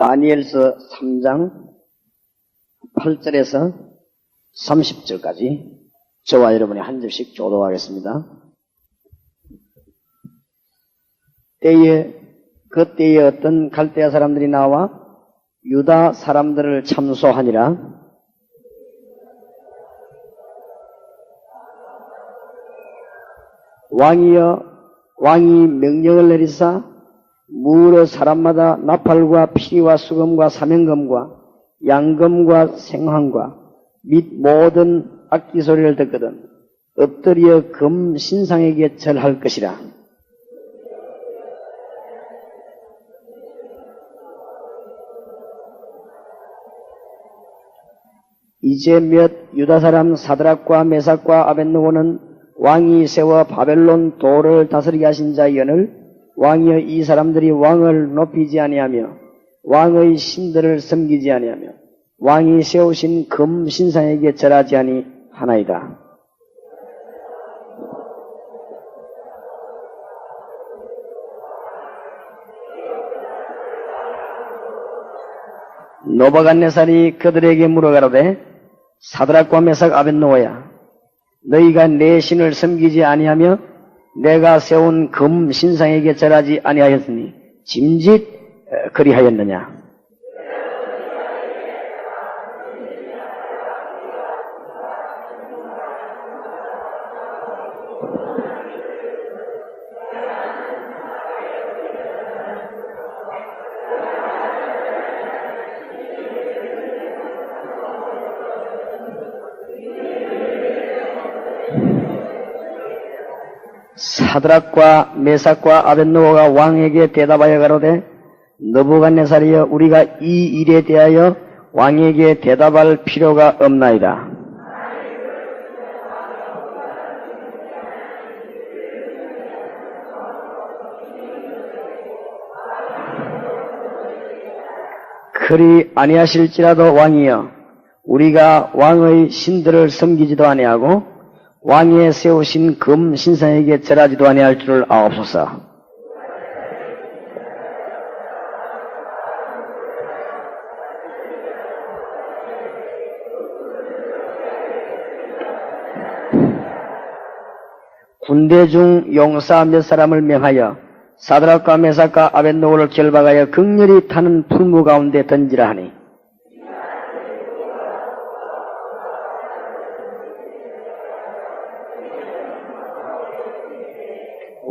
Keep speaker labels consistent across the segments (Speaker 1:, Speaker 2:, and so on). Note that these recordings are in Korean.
Speaker 1: 다니엘서 3장 8절에서 30절까지 저와 여러분이 한 절씩 교도하겠습니다. 그때에 어떤 갈대아 사람들이 나와 유다 사람들을 참소하니라. 왕이 명령을 내리사 무릇 사람마다 나팔과 피리와 수금과 사명금과 양금과 생황과 및 모든 악기 소리를 듣거든 엎드려 금 신상에게 절할 것이라. 이제 몇 유다 사람 사드락과 메삭과 아벳느고는 왕이 세워 바벨론 도를 다스리게 하신 자의 연을 왕이여 이 사람들이 왕을 높이지 아니하며 왕의 신들을 섬기지 아니하며 왕이 세우신 금 신상에게 절하지 아니하나이다. 노부갓네살이 그들에게 물어가로되 사드락과 메삭 아벳느고야 너희가 내 신을 섬기지 아니하며 내가 세운 금 신상에게 절하지 아니하였으니 짐짓 그리하였느냐. 사드락과 메삭과 아벳느고가 왕에게 대답하여 가로되 느부갓네살이여 우리가 이 일에 대하여 왕에게 대답할 필요가 없나이다. 그리 아니하실지라도 왕이여 우리가 왕의 신들을 섬기지도 아니하고 왕이 세우신 금 신상에게 절하지도 아니할 줄을 아옵소서. 군대 중 용사 몇 사람을 명하여 사드락과 메삭과 아벳느고를 결박하여 극렬히 타는 풀무 가운데 던지라 하니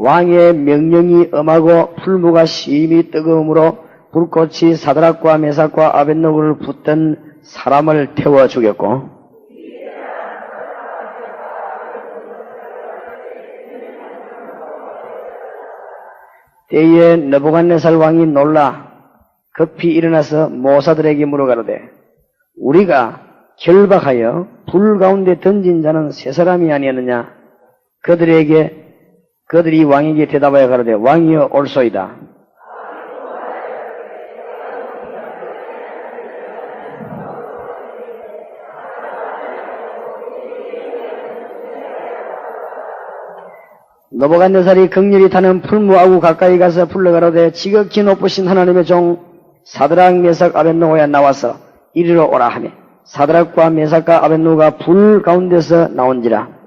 Speaker 1: 왕의 명령이 엄하고 풀무가 심히 뜨거움으로 불꽃이 사드락과 메삭과 아벳느고를 붙던 사람을 태워 죽였고 때에 느부갓네살 왕이 놀라 급히 일어나서 모사들에게 물어가로되 우리가 결박하여 불 가운데 던진 자는 세 사람이 아니었느냐. 그들이 왕에게 대답하여 가로되 왕이여 옳소이다. 느부갓네살이 극렬히 타는 풀무하고 가까이 가서 불러가로되 지극히 높으신 하나님의 종 사드락 메삭 아벳느고야 나와서 이리로 오라 하며 사드락과 메삭과 아벳느고가 불 가운데서 나온지라.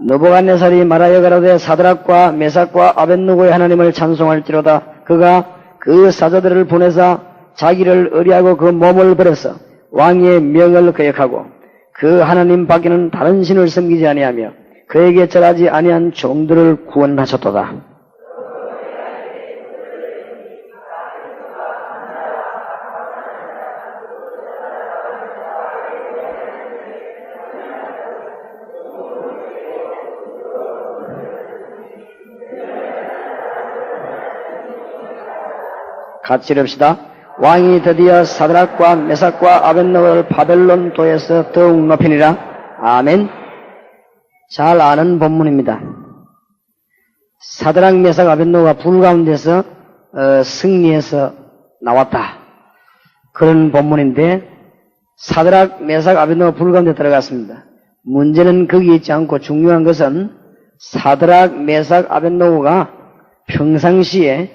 Speaker 1: 느부갓네살이 말하여 가로되 사드락과 메삭과 아벳느고의 하나님을 찬송할지로다. 그가 그 사자들을 보내사 자기를 의뢰하고 그 몸을 버려서 왕의 명을 거역하고 그 하나님 밖에는 다른 신을 섬기지 아니하며 그에게 절하지 아니한 종들을 구원하셨도다. 같이 읽읍시다. 왕이 드디어 사드락과 메삭과 아벳느고를 바벨론 도에서 더욱 높이니라. 아멘. 잘 아는 본문입니다. 사드락 메삭 아벳느고가 불 가운데서 승리해서 나왔다. 그런 본문인데 사드락, 메삭, 아벳느고 불 가운데 들어갔습니다. 문제는 거기 있지 않고 중요한 것은 사드락, 메삭, 아벳느고가 평상시에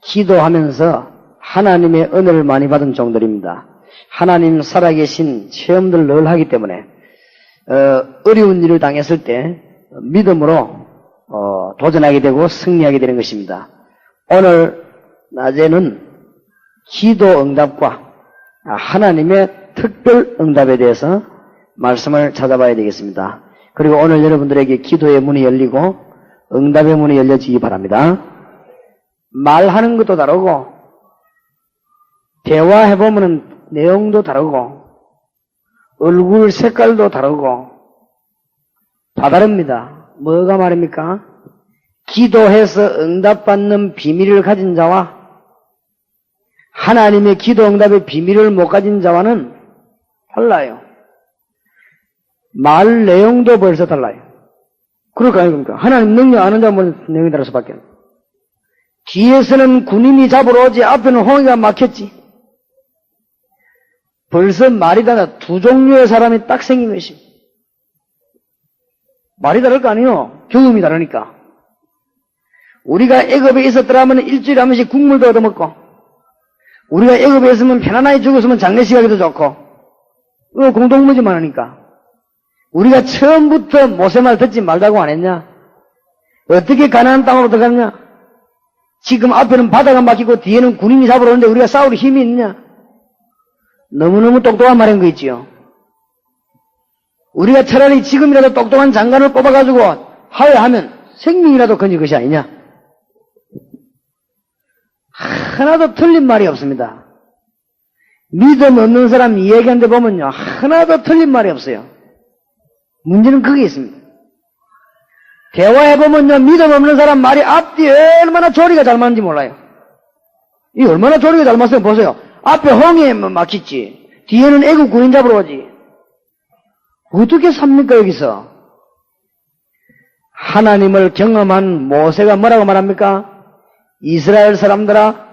Speaker 1: 기도하면서 하나님의 은혜를 많이 받은 종들입니다. 하나님 살아계신 체험들을 늘 하기 때문에 어려운 일을 당했을 때 믿음으로 도전하게 되고 승리하게 되는 것입니다. 오늘 낮에는 기도 응답과 하나님의 특별 응답에 대해서 말씀을 찾아봐야 되겠습니다. 그리고 오늘 여러분들에게 기도의 문이 열리고 응답의 문이 열려지기 바랍니다. 말하는 것도 다르고 대화해보면 내용도 다르고 얼굴 색깔도 다르고 다 다릅니다. 뭐가 말입니까? 기도해서 응답받는 비밀을 가진 자와 하나님의 기도 응답의 비밀을 못 가진 자와는 달라요. 말 내용도 벌써 달라요. 그럴 거 아닙니까? 하나님 능력 아는 자면 내용이 다를 수밖에 없어요. 뒤에서는 군인이 잡으러 오지 앞에는 홍해가 막혔지. 벌써 말이 달라. 두 종류의 사람이 딱 생긴 것이. 말이 다를 거 아니에요. 경험이 다르니까. 우리가 애굽에 있었더라면 일주일에 한 번씩 국물도 얻어먹고, 우리가 애굽에 있으면 편안하게 죽었으면 장례식 하기도 좋고, 이거 공동무지만 하니까. 우리가 처음부터 모세말 듣지 말자고 안 했냐? 어떻게 가나안 땅으로 들어갔냐? 지금 앞에는 바다가 막히고 뒤에는 군인이 잡으러 오는데 우리가 싸울 힘이 있냐? 너무너무 똑똑한 말인 거 있지요. 우리가 차라리 지금이라도 똑똑한 장관을 뽑아가지고 하회하면 생명이라도 건질 것이 아니냐? 하나도 틀린 말이 없습니다. 믿음 없는 사람 이야기하는데 보면요, 하나도 틀린 말이 없어요. 문제는 그게 있습니다. 대화해보면요, 믿음 없는 사람 말이 앞뒤 얼마나 조리가 잘 맞는지 몰라요. 이 얼마나 조리가 잘 맞어요. 보세요. 앞에 홍해에 막혔지. 뒤에는 애국 군인 잡으러 오지. 어떻게 삽니까, 여기서? 하나님을 경험한 모세가 뭐라고 말합니까? 이스라엘 사람들아,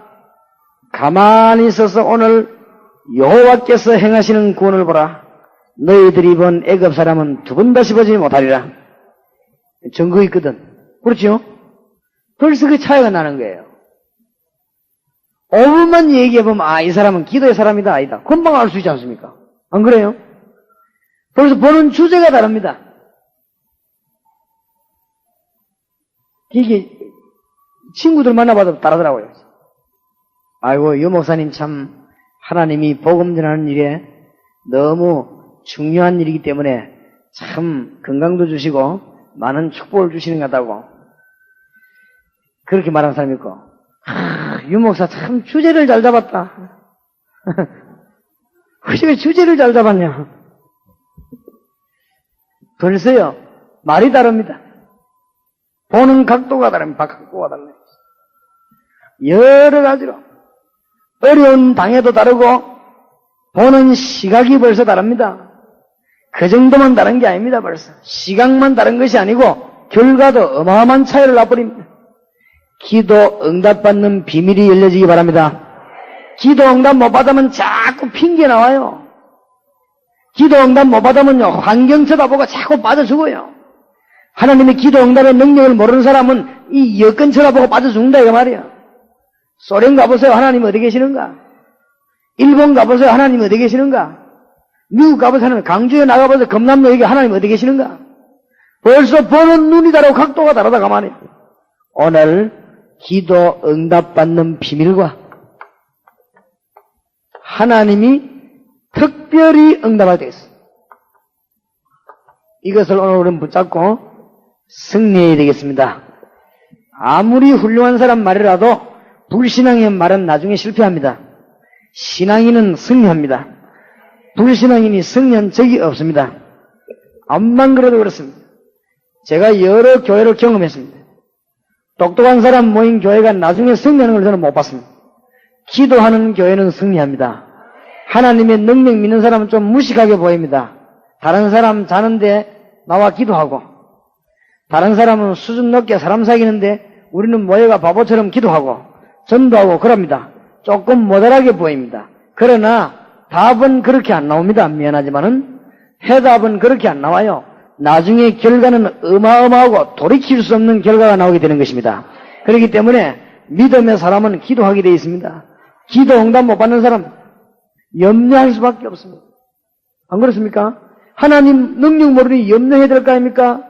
Speaker 1: 가만히 있어서 오늘 여호와께서 행하시는 구원을 보라. 너희들이 본 애굽 사람은 두 번 다시 보지 못하리라. 증거 있거든. 그렇죠? 벌써 그 차이가 나는 거예요. 5분만 얘기해보면 이 사람은 기도의 사람이다 아니다. 금방 알 수 있지 않습니까? 안 그래요? 벌써 보는 주제가 다릅니다. 이게 친구들 만나봐도 다르더라고요. 아이고, 유 목사님 참 하나님이 복음 전하는 일에 너무 중요한 일이기 때문에 참 건강도 주시고 많은 축복을 주시는 것 같다고 그렇게 말하는 사람이 있고, 유 목사 참 주제를 잘 잡았다. 어떻게 주제를 잘 잡았냐? 벌써요, 말이 다릅니다. 보는 각도가 다릅니다. 각도가 달라요. 여러 가지로 어려운 당해도 다르고 보는 시각이 벌써 다릅니다. 그 정도만 다른 게 아닙니다. 벌써 시각만 다른 것이 아니고 결과도 어마어마한 차이를 나버립니다. 기도 응답받는 비밀이 열려지기 바랍니다. 기도 응답 못 받으면 자꾸 핑계 나와요. 기도 응답 못 받으면요, 환경 쳐다보고 자꾸 빠져 죽어요. 하나님의 기도 응답의 능력을 모르는 사람은 이 여건 쳐다보고 빠져 죽는다 이거 말이야. 소련 가보세요. 하나님 어디 계시는가? 일본 가보세요. 하나님 어디 계시는가? 미국 가보세요. 강주에 나가보세요. 금남로에게 하나님 어디 계시는가? 벌써 보는 눈이 다르고 각도가 다르다 가만히. 오늘 기도 응답받는 비밀과 하나님이 특별히 응답할 때 있어요. 이것을 오늘 우리는 붙잡고 승리해야 되겠습니다. 아무리 훌륭한 사람 말이라도 불신앙의 말은 나중에 실패합니다. 신앙인은 승리합니다. 불신앙인이 승리한 적이 없습니다. 암만 그래도 그렇습니다. 제가 여러 교회를 경험했습니다. 똑똑한 사람 모인 교회가 나중에 승리하는 걸 저는 못 봤습니다. 기도하는 교회는 승리합니다. 하나님의 능력 믿는 사람은 좀 무식하게 보입니다. 다른 사람 자는데 나와 기도하고, 다른 사람은 수준 높게 사람 사귀는데 우리는 모여가 바보처럼 기도하고 전도하고 그럽니다. 조금 모자라게 보입니다. 그러나 답은 그렇게 안 나옵니다. 미안하지만은 해답은 그렇게 안 나와요. 나중에 결과는 어마어마하고 돌이킬 수 없는 결과가 나오게 되는 것입니다. 그렇기 때문에 믿음의 사람은 기도하게 되어 있습니다. 기도 응답 못 받는 사람 염려할 수밖에 없습니다. 안 그렇습니까? 하나님 능력 모르니 염려해야 될 거 아닙니까?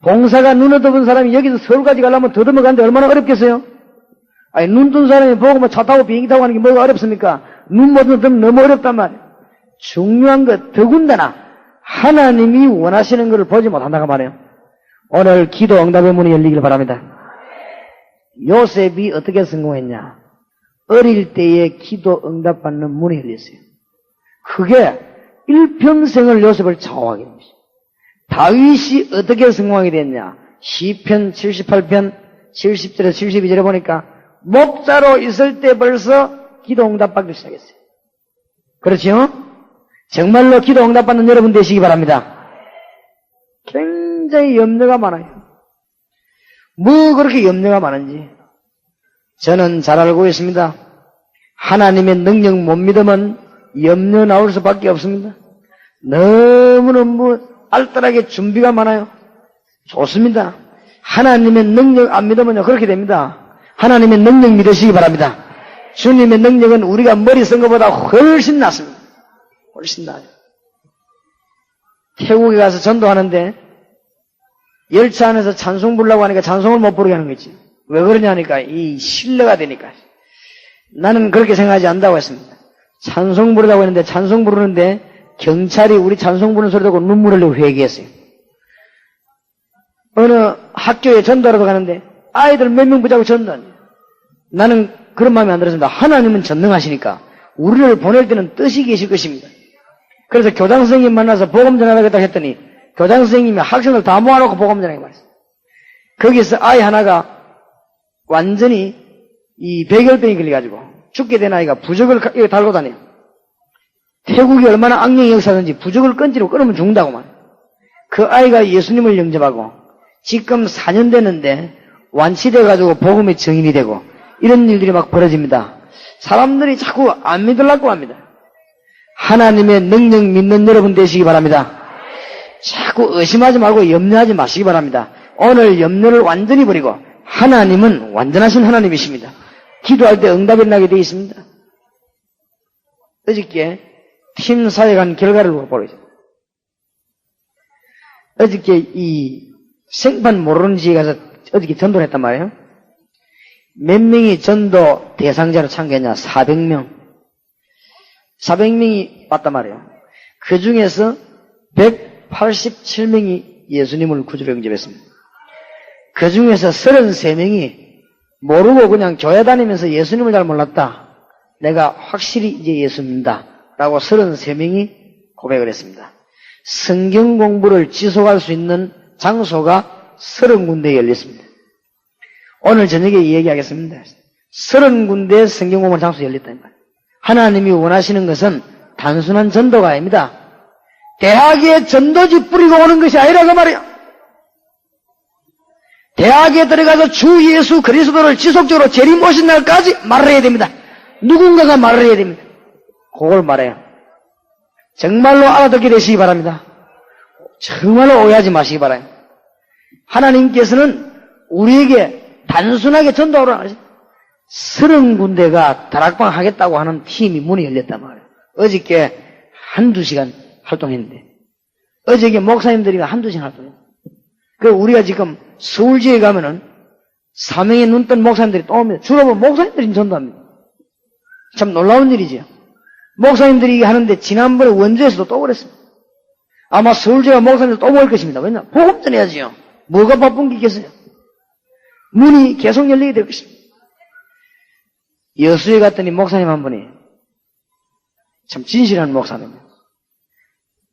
Speaker 1: 봉사가 눈에 덮은 사람이 여기서 서울까지 가려면 더듬어 가는데 얼마나 어렵겠어요? 아니, 눈 뜬 사람이 보고 뭐 차 타고 비행기 타고 가는 게 뭐가 어렵습니까? 눈 못 뜨면 너무 어렵단 말이에요. 중요한 것, 더군다나 하나님이 원하시는 것을 보지 못한다고 말해요. 오늘 기도 응답의 문이 열리길 바랍니다. 요셉이 어떻게 성공했냐? 어릴 때에 기도 응답받는 문이 열렸어요. 그게 일평생을 요셉을 좌우하게 된 것이죠. 다윗이 어떻게 성공하게 됐냐? 시편 78편 70절에서 72절에 보니까 목자로 있을 때 벌써 기도 응답받기 시작했어요. 그렇죠? 정말로 기도 응답받는 여러분 되시기 바랍니다. 굉장히 염려가 많아요. 뭐 그렇게 염려가 많은지 저는 잘 알고 있습니다. 하나님의 능력 못 믿으면 염려 나올 수밖에 없습니다. 너무너무 알뜰하게 준비가 많아요. 좋습니다. 하나님의 능력 안 믿으면요 그렇게 됩니다. 하나님의 능력 믿으시기 바랍니다. 주님의 능력은 우리가 머리 쓴 것보다 훨씬 낫습니다. 훨씬 나아요. 태국에 가서 전도하는데 열차 안에서 찬송 부르려고 하니까 찬송을 못 부르게 하는 거지. 왜 그러냐 하니까 이 신뢰가 되니까. 나는 그렇게 생각하지 않는다고 했습니다. 찬송 부르라고 했는데 찬송 부르는데 경찰이 우리 찬송 부르는 소리 듣고 눈물을 흘리고 회개했어요. 어느 학교에 전도하러 가는데 아이들 몇 명 붙잡고 전도하네. 나는 그런 마음이 안 들었습니다. 하나님은 전능하시니까 우리를 보낼 때는 뜻이 계실 것입니다. 그래서 교장 선생님 만나서 복음 전하겠다고 했더니 교장 선생님이 학생들 다 모아놓고 복음 전하게 말했어요. 거기서 아이 하나가 완전히 이 백열병이 걸려가지고 죽게 된 아이가 부적을 달고 다녀요. 태국이 얼마나 악령의 역사든지 부적을 끈지로 끊으면 죽는다고 말해요. 그 아이가 예수님을 영접하고 지금 4년 됐는데 완치돼가지고 복음의 증인이 되고 이런 일들이 막 벌어집니다. 사람들이 자꾸 안 믿으려고 합니다. 하나님의 능력 믿는 여러분 되시기 바랍니다. 자꾸 의심하지 말고 염려하지 마시기 바랍니다. 오늘 염려를 완전히 버리고 하나님은 완전하신 하나님이십니다. 기도할 때 응답이 나게 되어 있습니다. 어저께 팀 사역한 결과를 보여줘. 어저께 이 생판 모르는 지에 가서 어저께 전도를 했단 말이에요. 몇 명이 전도 대상자로 참가했냐? 400명. 400명이 왔단 말이에요. 그 중에서 187명이 예수님을 구주로 영접했습니다. 그 중에서 33명이 모르고 그냥 교회 다니면서 예수님을 잘 몰랐다. 내가 확실히 이제 예수 믿는다. 라고 33명이 고백을 했습니다. 성경 공부를 지속할 수 있는 장소가 30군데에 열렸습니다. 오늘 저녁에 얘기하겠습니다. 30군데 성경 공부 장소 열렸다는 거예요. 하나님이 원하시는 것은 단순한 전도가 아닙니다. 대학에 전도지 뿌리고 오는 것이 아니라고 말이에요. 대학에 들어가서 주 예수 그리스도를 지속적으로 재림오신 날까지 말을 해야 됩니다. 누군가가 말을 해야 됩니다. 그걸 말해요. 정말로 알아듣게 되시기 바랍니다. 정말로 오해하지 마시기 바라요. 하나님께서는 우리에게 단순하게 전도하러 하시죠. 30군데가 다락방 하겠다고 하는 팀이 문이 열렸단 말이에요. 어저께 한두 시간 활동했는데, 어저께 목사님들이 한두 시간 활동했는데, 그 우리가 지금 서울지에 가면은 사명에 눈 뜬 목사님들이 또 옵니다. 주로 보면 목사님들이 전도합니다. 참 놀라운 일이죠. 목사님들이 하는데 지난번에 원주에서도 또 그랬습니다. 아마 서울지가 목사님들 또 모일 것입니다. 왜냐? 복음 전해야지요. 뭐가 바쁜 게 있겠어요? 문이 계속 열리게 될 것입니다. 여수에 갔더니 목사님 한 분이 참 진실한 목사님입니다.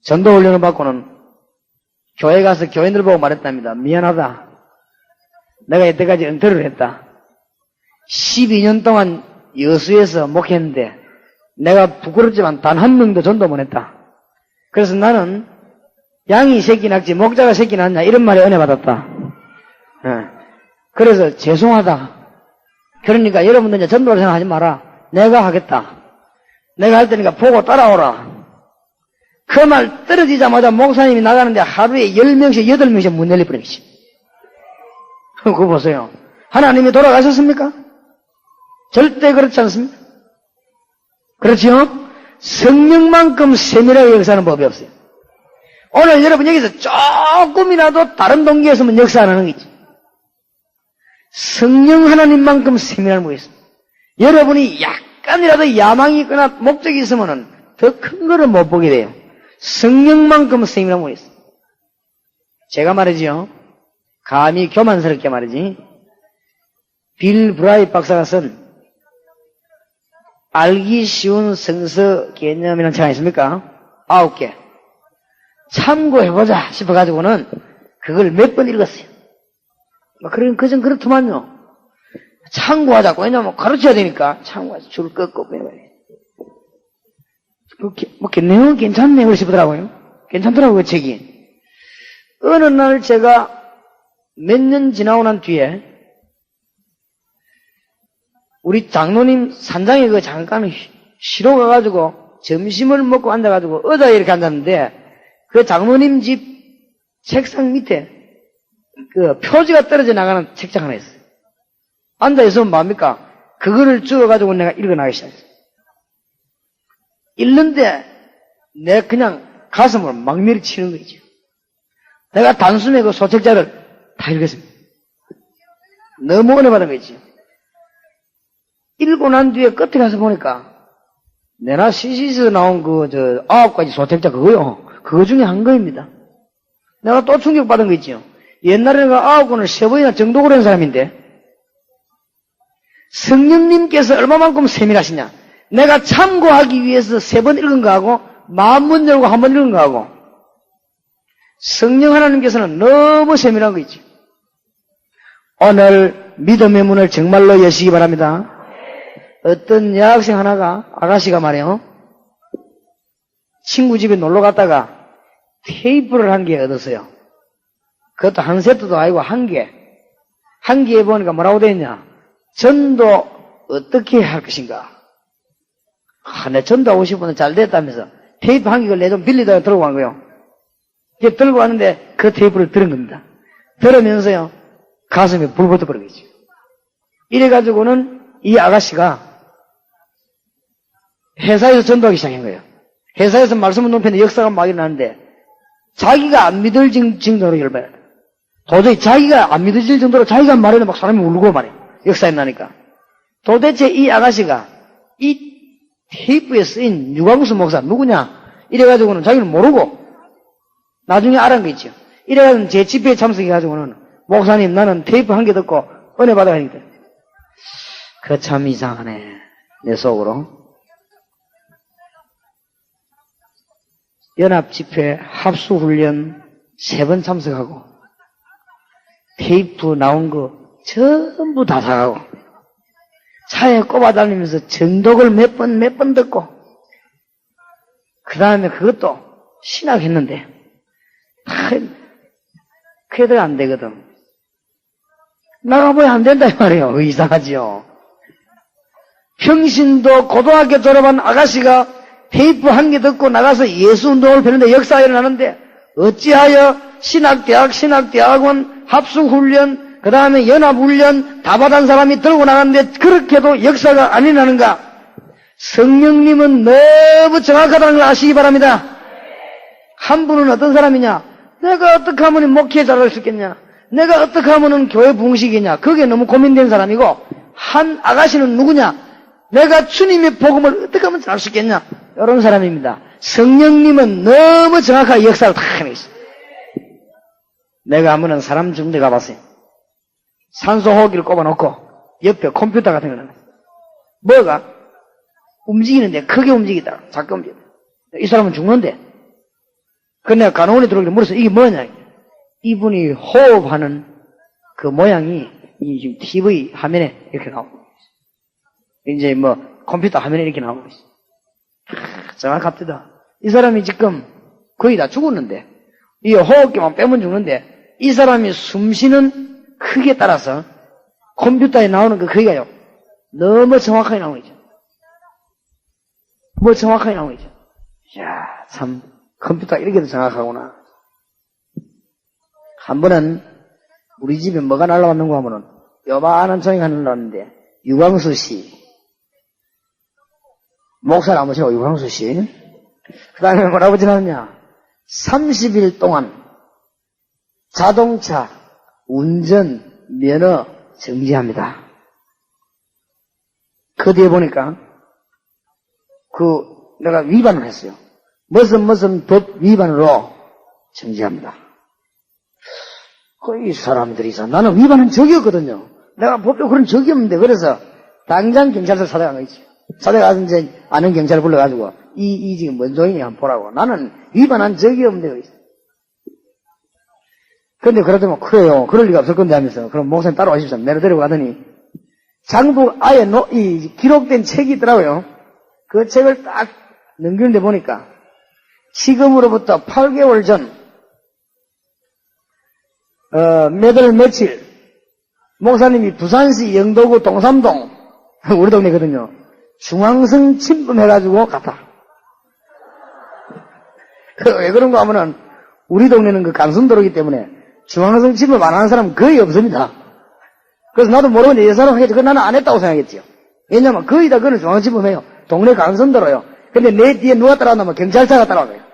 Speaker 1: 전도 훈련을 받고는 교회 가서 교인들 보고 말했답니다. 미안하다. 내가 이때까지 은퇴를 했다. 12년 동안 여수에서 목했는데 내가 부끄럽지만 단 한 명도 전도 못 했다. 그래서 나는 양이 새끼 낳지 목자가 새끼 낳냐 이런 말에 은혜 받았다. 그래서 죄송하다. 그러니까 여러분들 이제 전도를 생각하지 마라. 내가 하겠다. 내가 할 테니까 보고 따라오라. 그 말 떨어지자마자 목사님이 나가는데 하루에 10명씩, 8명씩 문 열려버리겠지. 그거 보세요. 하나님이 돌아가셨습니까? 절대 그렇지 않습니다. 그렇죠? 성령만큼 세밀하게 역사하는 법이 없어요. 오늘 여러분 여기서 조금이라도 다른 동기였으면 역사 안 하는 거지. 성령 하나님만큼 세밀한 법이 있습니다. 여러분이 약간이라도 야망이 있거나 목적이 있으면 더 큰 거를 못 보게 돼요. 성령만큼 세밀한 법이 있습니다. 제가 말이죠. 감히 교만스럽게 말이지. 빌 브라이 박사가 쓴 알기 쉬운 성서 개념이라는 책 아니십니까? 9개. 참고해보자 싶어가지고는 그걸 몇 번 읽었어요. 그전 그렇더만요. 참고하자고. 왜냐면 가르쳐야 되니까. 참고하자. 줄 긋고, 내용은 괜찮네, 싶더라고요. 괜찮더라고요, 책이. 어느 날 제가 몇 년 지나고 난 뒤에 우리 장로님 산장에 잠깐 쉬러 가가지고 점심을 먹고 앉아가지고 의자에 이렇게 앉았는데 그 장로님 집 책상 밑에 그 표지가 떨어져 나가는 책장 하나 있어요. 앉아있으면 뭡니까? 그거를 주워가지고 내가 읽어나가기 시작했어요. 읽는데 내가 그냥 가슴을 막밀히 치는 거죠. 내가 단숨에 그 소책자를 다 읽었습니다. 너무 은혜 받은 거지. 읽고 난 뒤에 끝에 가서 보니까 내나 CC에서 나온 9가지 소책자 그거요. 그거 중에 한 거입니다. 내가 또 충격받은 거 있죠. 옛날에는 9권을 3번이나 정독을 한 사람인데 성령님께서 얼마만큼 세밀하시냐. 내가 참고하기 위해서 3번 읽은 거하고 40번 열고 1번 읽은 거하고 성령 하나님께서는 너무 세밀한 거 있죠. 오늘 믿음의 문을 정말로 여시기 바랍니다. 어떤 여학생 하나가 아가씨가 말이에요. 친구 집에 놀러 갔다가 테이프를 한 개 얻었어요. 그것도 한 세트도 아니고 한 개. 한 개에 보니까 뭐라고 되어 있냐. 전도 어떻게 할 것인가. 내 전도하고 싶은데 잘 됐다면서 테이프 한 개를 내 좀 빌리다가 들고 간 거예요. 이제 들고 왔는데 그 테이프를 들은 겁니다. 들으면서요. 가슴에 불 붙어버리겠죠. 이래가지고는 이 아가씨가 회사에서 전도하기 시작한 거예요. 회사에서 말씀을 높이는데 역사가 막 일어나는데 자기가 안 믿을 정도로 열받아요. 도저히 자기가 안 믿어질 정도로 자기가 말해도 막 사람이 울고 말이에요. 역사에 나니까. 도대체 이 아가씨가 이 테이프에 쓰인 유광수 목사 누구냐? 이래가지고는 자기는 모르고 나중에 알은 거 있죠. 이래가지고 제 집회에 참석해가지고는 목사님 나는 테이프 한 개 듣고 은혜 받아가니까 그 참 이상하네. 내 속으로. 연합집회 합수훈련 3번 참석하고 테이프 나온 거 전부 다 사가고 차에 꼽아다니면서 전독을 몇 번 듣고 그 다음에 그것도 신학했는데 그래도 안 되거든. 나가보야 안 된다 이 말이에요. 이상하지요. 평신도 고등학교 졸업한 아가씨가 테이프 한 개 듣고 나가서 예수운동을 펴는데 역사가 일어나는데 어찌하여 신학대학원, 합숙훈련, 그 다음에 연합훈련 다 받은 사람이 들고 나갔는데 그렇게도 역사가 안 일어나는가? 성령님은 너무 정확하다는 걸 아시기 바랍니다. 한 분은 어떤 사람이냐? 내가 어떻게 하면 목회자를 할 수 있겠냐? 내가 어떻게 하면 교회 붕식이냐? 그게 너무 고민된 사람이고 한 아가씨는 누구냐? 내가 주님의 복음을 어떻게 하면 잘 수 있겠냐? 이런 사람입니다. 성령님은 너무 정확하게 역사를 다 하고 있어요. 내가 한번은 사람 중대 가봤어요. 산소호흡기를 꼽아놓고 옆에 컴퓨터 같은 거 넣어놨어요. 뭐가? 움직이는데 크게 움직이다. 작게 움직이다. 이 사람은 죽는데. 그런데 내가 간호원이 들어오길래 물었어. 이게 뭐냐? 이분이 호흡하는 그 모양이 이 지금 TV 화면에 이렇게 나오고 있어요. 이제 컴퓨터 화면에 이렇게 나오고 있어요. 정확합니다. 이 사람이 지금 거의 다 죽었는데 이 호흡기만 빼면 죽는데 이 사람이 숨 쉬는 크기에 따라서 컴퓨터에 나오는 그 크기가요 너무 정확하게 나오는 거죠. 뭐 정확하게 나오죠. 이야, 참, 컴퓨터가 이렇게도 정확하구나. 한 번은 우리 집에 뭐가 날라왔는가 하면은 요만한 종이가 날라왔는데, 유광수 씨. 목사를 안 보시고 유광수 씨. 그 다음에 뭐라고 지나느냐. 30일 동안 자동차 운전 면허 정지합니다. 그 뒤에 보니까 내가 위반을 했어요. 무슨 법 위반으로 정지합니다. 이 사람들이 나는 위반한 적이 없거든요. 내가 법적으로 그런 적이 없는데 그래서 당장 경찰서 찾아간 거지. 찾아가서 이제 아는 경찰을 불러가지고 이 지금 뭔 종이냐 한번 보라고. 나는 위반한 적이 없는데. 근데 그러더니 그래요. 그럴 리가 없을 건데 하면서 그럼 목사님 따라오십시오. 내려 데리고 가더니 장북 아예 이 기록된 책이 있더라고요. 그 책을 딱 넘기는데 보니까 지금으로부터 8개월 전 몇 월 며칠 목사님이 부산시 영도구 동삼동 우리 동네거든요. 중앙성 침범해가지고 갔다. 왜 그런가 하면은 우리 동네는 그 강순도로기 때문에 중앙성 침범 안 하는 사람은 거의 없습니다. 그래서 나도 모르고 이 사람 하겠지. 나는 안 했다고 생각했지요. 왜냐면 거의 다 그는 중앙성 침범해요. 동네 강순도로요. 근데 내 뒤에 누가 따라왔냐면 경찰차가 따라와요.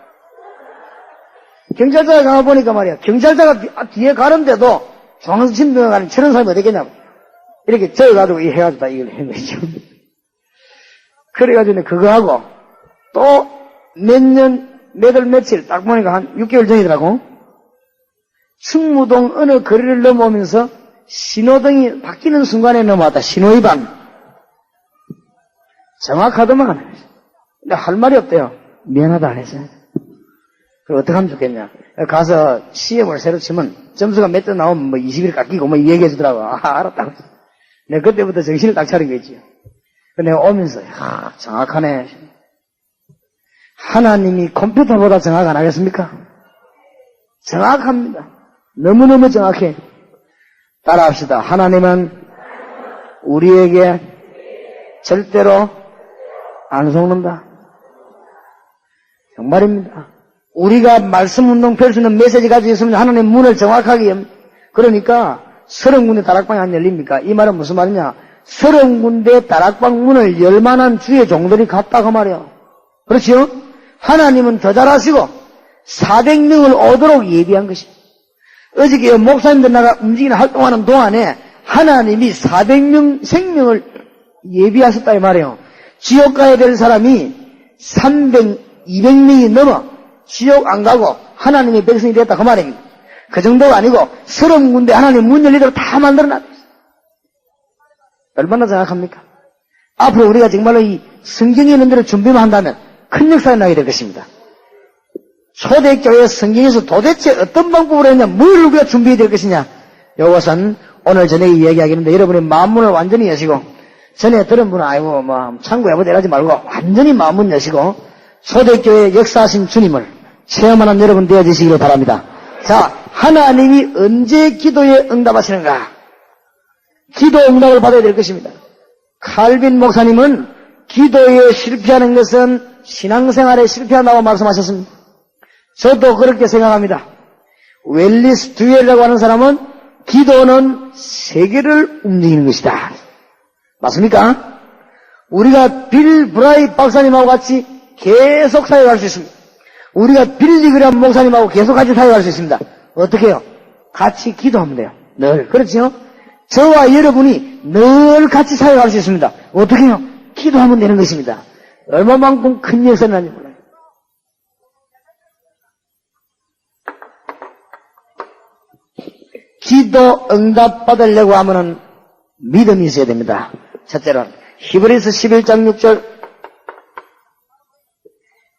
Speaker 1: 경찰차가 가보니까 말이야. 경찰차가 뒤에 가는데도 중앙성 침범에 가는 저런 사람이 어디겠냐고. 이렇게 저어가지고 해가지고 다 이걸 한 거죠. 그래가지고 그거 하고 또 몇 월 며칠 딱 보니까 한 6개월 전이더라고. 충무동 어느 거리를 넘어오면서 신호등이 바뀌는 순간에 넘어왔다. 신호위반. 정확하더만 하는 거죠. 근데 할 말이 없대요. 미안하다 안 했어요. 그럼 어떻게 하면 좋겠냐. 가서 시험을 새로 치면 점수가 몇 점 나오면 뭐 20일 깎이고 뭐 얘기해 주더라고. 알았다고. 내가 그때부터 정신을 딱 차린 거지. 내가 오면서 정확하네. 하나님이 컴퓨터보다 정확 안 하겠습니까? 정확합니다. 너무너무 정확해. 따라합시다. 하나님은 우리에게 절대로 안 속는다. 정말입니다. 우리가 말씀운동 펼 수 있는 메시지 가지고 있으면 하나님 문을 정확하게 그러니까 30군데 다락방이 안 열립니까? 이 말은 무슨 말이냐? 30군데 다락방 문을 열 만한 주의 종들이 갔다 그 말이야. 그렇죠? 하나님은 더 잘하시고 400명을 오도록 예비한 것입니다. 어저께 목사님들 나가 움직이는 활동하는 동안에 하나님이 400명 생명을 예비하셨다 이 말이에요. 지옥 가야 될 사람이 300, 200명이 넘어 지옥 안 가고 하나님의 백성이 됐다 그 말입니다. 그 정도가 아니고 30군데 하나님 문 열리도록 다 만들어놨어요. 얼마나 정확합니까? 앞으로 우리가 정말로 이 성경에 있는 대로 준비만 한다면 큰 역사가 나게 될 것입니다. 초대교회 성경에서 도대체 어떤 방법으로 했냐, 뭘 우리가 준비해야 될 것이냐, 이것은 오늘 저녁에 이야기하겠는데 여러분이 마음문을 완전히 여시고, 전에 들은 분은 아이고 뭐 참고해보자 이러지 말고 완전히 마음문 여시고 초대교회 역사하신 주님을 체험하는 여러분 되어주시기를 바랍니다. 자, 하나님이 언제 기도에 응답하시는가? 기도 응답을 받아야 될 것입니다. 칼빈 목사님은 기도에 실패하는 것은 신앙생활에 실패한다고 말씀하셨습니다. 저도 그렇게 생각합니다. 웰리스 듀엘이라고 하는 사람은 기도는 세계를 움직이는 것이다. 맞습니까? 우리가 빌 브라이 박사님하고 같이 계속 사역할 수 있습니다. 우리가 빌리 그람 목사님하고 계속 같이 사역할 수 있습니다. 어떻게 해요? 같이 기도하면 돼요. 늘. 그렇죠? 저와 여러분이 늘 같이 사역할 수 있습니다. 어떻게 해요? 기도하면 되는 것입니다. 얼마만큼 큰 역사를 하는지 몰라요. 기도 응답 받으려고 하면은 믿음이 있어야 됩니다. 첫째로는 히브리서 11장 6절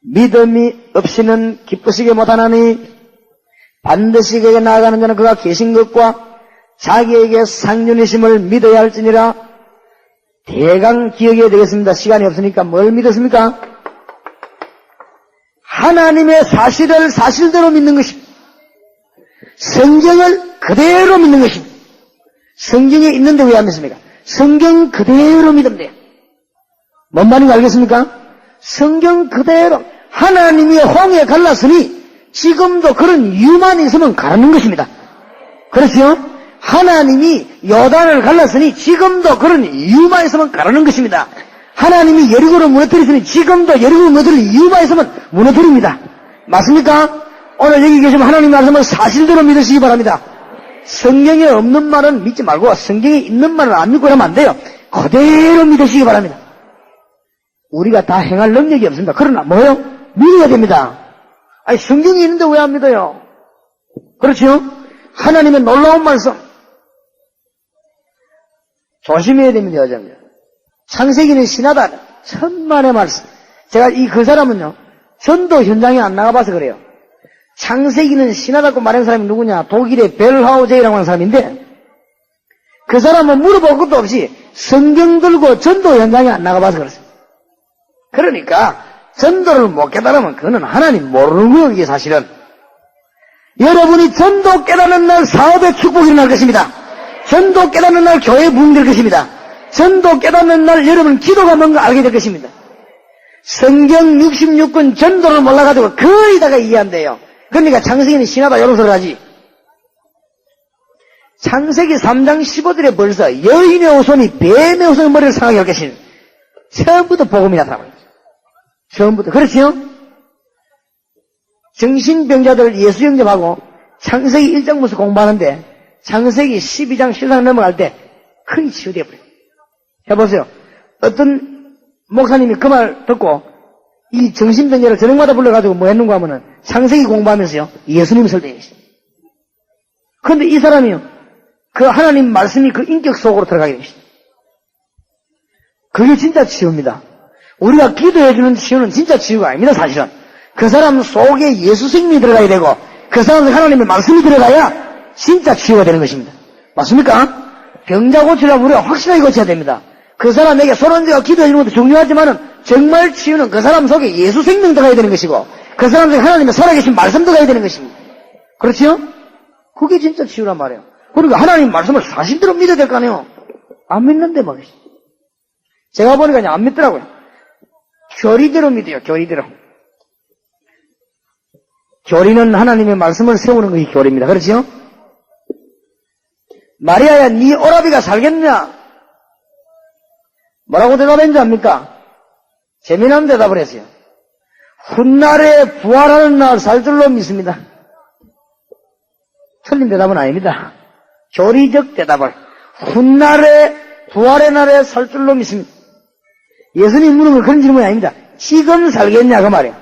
Speaker 1: 믿음이 없이는 기쁘시게 못하나니 반드시 그에게 나아가는 자는 그가 계신 것과 자기에게 상륜이심을 믿어야 할지니라. 대강 기억해야 되겠습니다. 시간이 없으니까 뭘 믿었습니까? 하나님의 사실을 사실대로 믿는 것입니다. 성경을 그대로 믿는 것입니다. 성경에 있는데 왜 안 믿습니까? 성경 그대로 믿으면 돼요. 뭔 말인지 알겠습니까? 성경 그대로 하나님이 홍해 갈랐으니 지금도 그런 이유만 있으면 가는 것입니다. 그렇죠? 하나님이 요단을 갈랐으니 지금도 그런 이유만 있으면 가는 것입니다. 하나님이 여리고를 무너뜨렸으니 지금도 여리고를 무너뜨릴 이유만 있으면 무너뜨립니다. 맞습니까? 오늘 여기 계시면 하나님 말씀을 사실대로 믿으시기 바랍니다. 성경에 없는 말은 믿지 말고 성경에 있는 말은 안 믿고 하면 안 돼요. 그대로 믿으시기 바랍니다. 우리가 다 행할 능력이 없습니다. 그러나 뭐요? 믿어야 됩니다. 아니 성경이 있는데 왜 안 믿어요? 그렇죠? 하나님의 놀라운 말씀 조심해야 됩니다. 여자입니다. 창세기는 신하다. 천만의 말씀. 제가 그 사람은요 전도 현장에 안 나가봐서 그래요. 창세기는 신하다고 말한 사람이 누구냐? 독일의 벨하우제이라고 하는 사람인데 그 사람은 물어볼 것도 없이 성경 들고 전도 현장에 안 나가봐서 그렇습니다. 그러니까 전도를 못 깨달으면 그거는 하나님 모르는 거예요. 이게 사실은 여러분이 전도 깨닫는 날 사업의 축복이 일어날 것입니다. 전도 깨닫는 날 교회 부흥될 것입니다. 전도 깨닫는 날 여러분 기도가 뭔가 알게 될 것입니다. 성경 66권 전도를 몰라가지고 거의 다가 이해한대요. 그러니까 창세기는 신하다 이런 소리를 하지. 창세기 3장 15절에 벌써 여인의 후손이 뱀의 후손의 머리를 상하게 할 것이니 처음부터 복음이 나타납니다. 처음부터. 그렇지요? 정신병자들 예수 영접하고 창세기 1장부터 공부하는데 창세기 12장 실상 넘어갈 때 크게 치유되어 버려요. 해보세요. 어떤 목사님이 그 말 듣고 이 정신병자를 저녁마다 불러가지고 뭐 했는가 하면은 창세기 공부하면서요 예수님 설명했어요. 그런데 이 사람이요 그 하나님 말씀이 그 인격 속으로 들어가게 됩니다. 그게 진짜 치유입니다. 우리가 기도해주는 치유는 진짜 치유가 아닙니다. 사실은 그 사람 속에 예수 생명이 들어가야 되고 그 사람 속에 하나님의 말씀이 들어가야 진짜 치유가 되는 것입니다. 맞습니까? 병자 고치려면 우리가 확실하게 고쳐야 됩니다. 그 사람에게 손 얹어가 기도해주는 것도 중요하지만은 정말 치유는 그 사람 속에 예수 생명 들어가야 되는 것이고 그 사람 속에 하나님의 살아계신 말씀 들어가야 되는 것입니다. 그렇지요? 그게 진짜 치유란 말이에요. 그러니까 하나님 말씀을 사실대로 믿어야 될 거 아니에요. 안 믿는데 말이지. 제가 보니까 그냥 안 믿더라고요. 교리대로 믿어요. 교리대로. 교리는 하나님의 말씀을 세우는 것이 교리입니다. 그렇지요? 마리아야 네 오라비가 살겠냐? 뭐라고 대답했는지 압니까? 재미난 대답을 했어요. 훗날에 부활하는 날 살 줄로 믿습니다. 틀린 대답은 아닙니다. 교리적 대답을 훗날에 부활의 날에 살 줄로 믿습니다. 예수님 물은 건 그런 질문이 아닙니다. 지금 살겠냐 그 말이에요.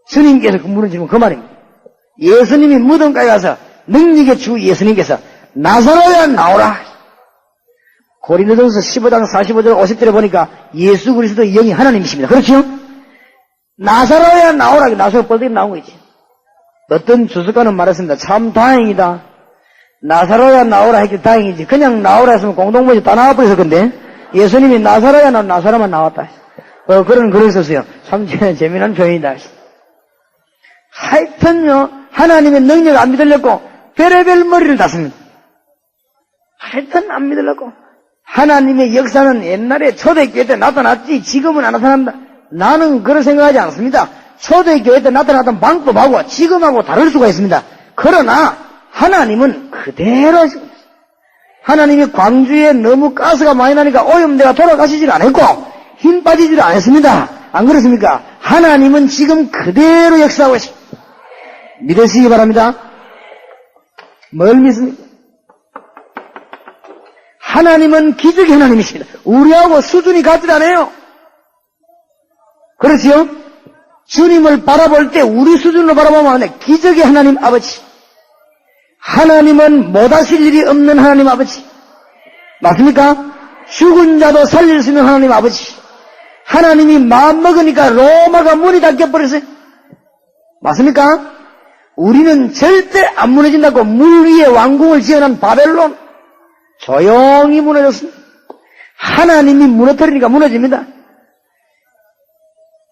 Speaker 1: 주님께서 그 물은 질문 그 말입니다. 예수님이 무덤가에 가서 능력의 주 예수님께서 나사로야 나오라. 고린도전서 15장 45절 50절에 보니까 예수 그리스도의 영이 하나님이십니다. 그렇죠? 나사로야 나오라. 나사로 뻘떡이 나온 거지. 어떤 주석가는 말했습니다. 참 다행이다. 나사로야 나오라 했기 다행이지. 그냥 나오라 했으면 공동모지 다 나와버렸을 건데 예수님이 나사로야 나오라 나사로만 나왔다. 그런 글을 썼어요. 참 재미난 표현이다. 하여튼요 하나님의 능력을 안 믿으려고 별의별 머리를 das습니다. 하여튼 안 믿으려고. 하나님의 역사는 옛날에 초대교회 때 나타났지 지금은 안 나타난다. 나는 그런 생각하지 않습니다. 초대교회 때 나타났던 방법하고 지금하고 다를 수가 있습니다. 그러나 하나님은 그대로 하십니다. 하나님이 광주에 너무 가스가 많이 나니까 오염대가 돌아가시질 않았고 힘 빠지질 않았습니다. 안 그렇습니까? 하나님은 지금 그대로 역사하고 있습니다. 믿으시기 바랍니다. 뭘 믿습니까? 하나님은 기적의 하나님이십니다. 우리하고 수준이 같지 않아요. 그렇지요? 주님을 바라볼 때 우리 수준으로 바라보면 안 돼. 기적의 하나님 아버지. 하나님은 못하실 일이 없는 하나님 아버지. 맞습니까? 죽은 자도 살릴 수 있는 하나님 아버지. 하나님이 마음먹으니까 로마가 문이 닫혀버렸어요. 맞습니까? 우리는 절대 안 무너진다고 물 위에 왕궁을 지어놓은 바벨론 조용히 무너졌습니다. 하나님이 무너뜨리니까 무너집니다.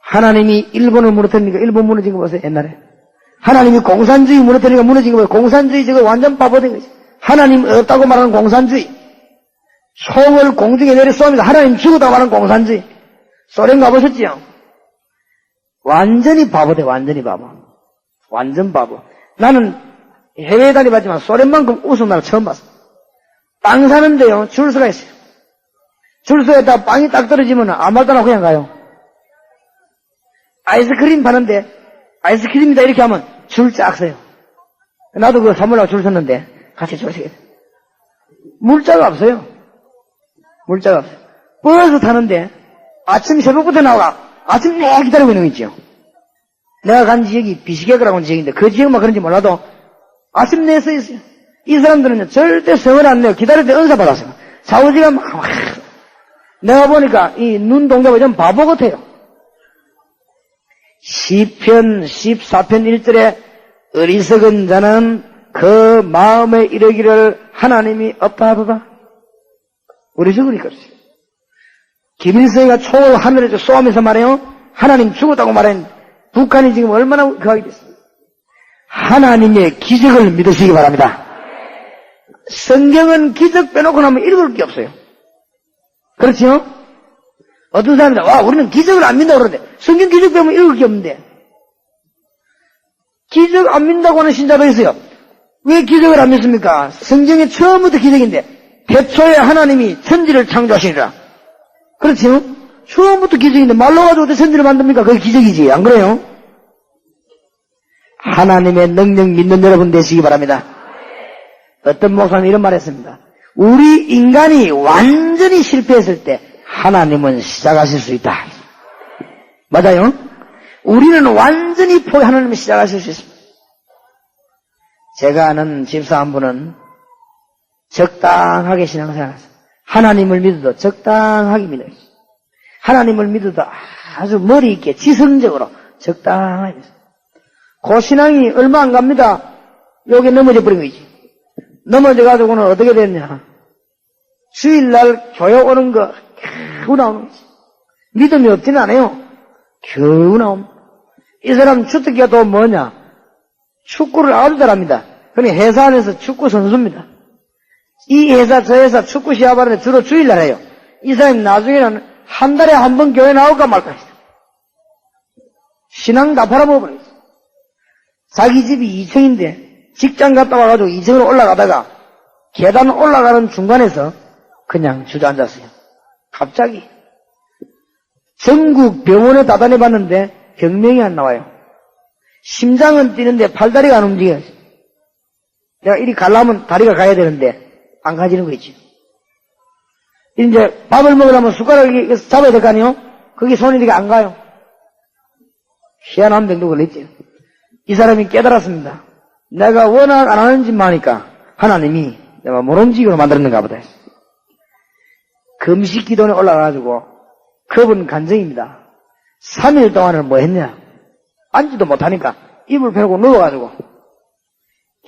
Speaker 1: 하나님이 일본을 무너뜨리니까 일본 무너진 거 보세요. 옛날에 하나님이 공산주의 무너뜨리니까 무너진 거 보세요. 공산주의 저거 완전 바보된 거지. 하나님 없다고 말하는 공산주의, 총을 공중에 내려 쏘면서 하나님 죽었다고 말하는 공산주의, 소련 가보셨지요? 완전히 바보돼, 완전히 바보. 완전 바보. 나는 해외에 다녀봤지만 소련만큼 웃음 나라 처음 봤어. 빵 사는데요, 줄 서가 있어요. 줄 서에다 빵이 딱 떨어지면 아무 말도 안 하고 그냥 가요. 아이스크림 파는데, 아이스크림이다 이렇게 하면 줄 쫙 서요. 나도 그거 선물하고 줄 섰는데, 같이 줄 서게 돼. 물자가 없어요. 물자가 없어요. 버스 타는데, 아침 새벽부터 나와, 아침 내 기다리고 있는 거 있죠. 내가 간 지역이 비시계거라고 하는 지역인데, 그 지역만 그런지 몰라도, 아침 내에 서 있어요. 이 사람들은 절대 성을 안 내요. 기다릴 때 은사 받았어요. 좌우지가 막, 내가 보니까 이 눈 동작이 좀 바보 같아요. 시편 14편 1절에 어리석은 자는 그 마음에 이르기를 하나님이 없다 하도다. 어리석으니까 그렇지. 김일성이가 총을 하늘에 쏘면서 말해요. 하나님 죽었다고 말했는데 북한이 지금 얼마나 그하게 됐습니까? 하나님의 기적을 믿으시기 바랍니다. 성경은 기적 빼놓고 나면 읽을 게 없어요. 그렇죠? 어떤 사람들, 와, 우리는 기적을 안 믿는다고 그러는데, 성경 기적 빼면 읽을 게 없는데. 기적 안 믿는다고 하는 신자도 있어요. 왜 기적을 안 믿습니까? 성경의 처음부터 기적인데, 태초에 하나님이 천지를 창조하시니라. 그렇죠? 처음부터 기적인데, 말로 가지고 어떻게 천지를 만듭니까? 그게 기적이지. 안 그래요? 하나님의 능력 믿는 여러분 되시기 바랍니다. 어떤 목사님 이런 말 했습니다. 우리 인간이 완전히 실패했을 때 하나님은 시작하실 수 있다. 맞아요? 우리는 완전히 하나님은 시작하실 수 있습니다. 제가 아는 집사 한 분은 적당하게 신앙생활했어요. 하나님을 믿어도 적당하게 믿어요. 하나님을 믿어도 아주 머리 있게 지성적으로 적당하게 믿어요. 그 신앙이 얼마 안 갑니다. 여기 넘어져 버린 거지. 넘어져가지고는 어떻게 됐냐. 주일날 교회 오는 거 겨우 나오는 거지. 믿음이 없지는 않아요. 겨우 나옵니다. 이 사람 주특기가 또 뭐냐. 축구를 아주 잘합니다. 그러니 회사 안에서 축구 선수입니다. 이 회사 저 회사 축구 시합하는데 주로 주일날 해요. 이 사람이 나중에는 한 달에 한 번 교회 나올까 말까 했어. 신앙 다 팔아먹어버렸어. 자기 집이 2층인데 직장 갔다 와가지고 2층으로 올라가다가 계단 올라가는 중간에서 그냥 주저앉았어요. 갑자기 전국 병원에 다 다녀봤는데 병명이 안 나와요. 심장은 뛰는데 팔다리가 안 움직여요. 내가 이리 가려면 다리가 가야 되는데 안 가지는 거 있지. 이제 밥을 먹으려면 숟가락을 잡아야 될 거 아니에요? 거기 손이 이렇게 안 가요. 희한한 병도 걸렸지. 이 사람이 깨달았습니다. 내가 워낙 안 하는 짓만 하니까 하나님이 내가 모름지기로 만들었는가 보다. 금식 기도에 올라가가지고 그분 간증입니다. 3일 동안은 뭐 했냐? 앉지도 못하니까 입을 펴고 누워가지고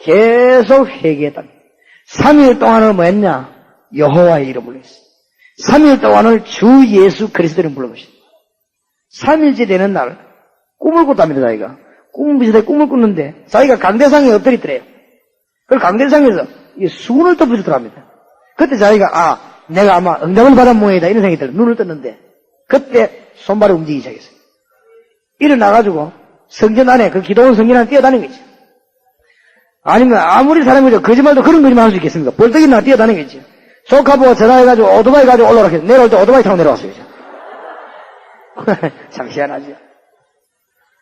Speaker 1: 계속 회개했다. 3일 동안은 뭐 했냐? 여호와의 이름을 했어. 3일 동안을 주 예수 그리스도를 불러보셨어. 3일째 되는 날 꿈을 꿨답니다. 자기가. 꿈 비슷하게 꿈을 꿨는데 자기가 강대상에 엎드리더래요. 그 강대상에서 수건을 덮어주더랍니다. 그때 자기가 내가 아마 응답을 받은 모양이다 이런 생각이 들어 눈을 떴는데 그때 손발이 움직이기 시작했어요. 일어나가지고 성전 안에 그 기도원 성전 안에 뛰어다니는 거지. 아니면 아무리 사람이 거짓말도 그런 거짓말 할 수 있겠습니까? 벌떡 일어나 뛰어다니는 거지. 조카보고 전화해가지고 오토바이 가지고 올라오라 했어. 내려올 때 오토바이 타고 내려왔어요. 참 희한하죠.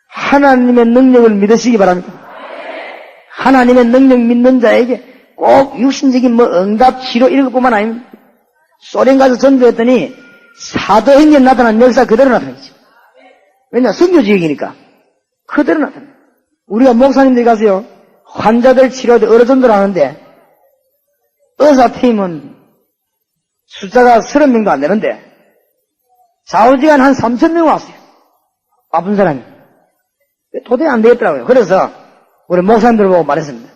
Speaker 1: 하나님의 능력을 믿으시기 바랍니다. 하나님의 능력 믿는 자에게 꼭 육신적인 응답, 치료 이런 것뿐만 아닙니다. 소련 가서 전도했더니 사도행전 나타난 역사 그대로 나타나죠. 왜냐? 선교지역이니까 그대로 나타나요. 우리가 목사님들이 가서요 환자들 치료할 때 여러 전도를 하는데 의사팀은 숫자가 30명도 안 되는데 좌우지간 한 3,000명 왔어요. 아픈 사람이. 도저히 안 되겠더라고요. 그래서 우리 목사님들 보고 말했습니다.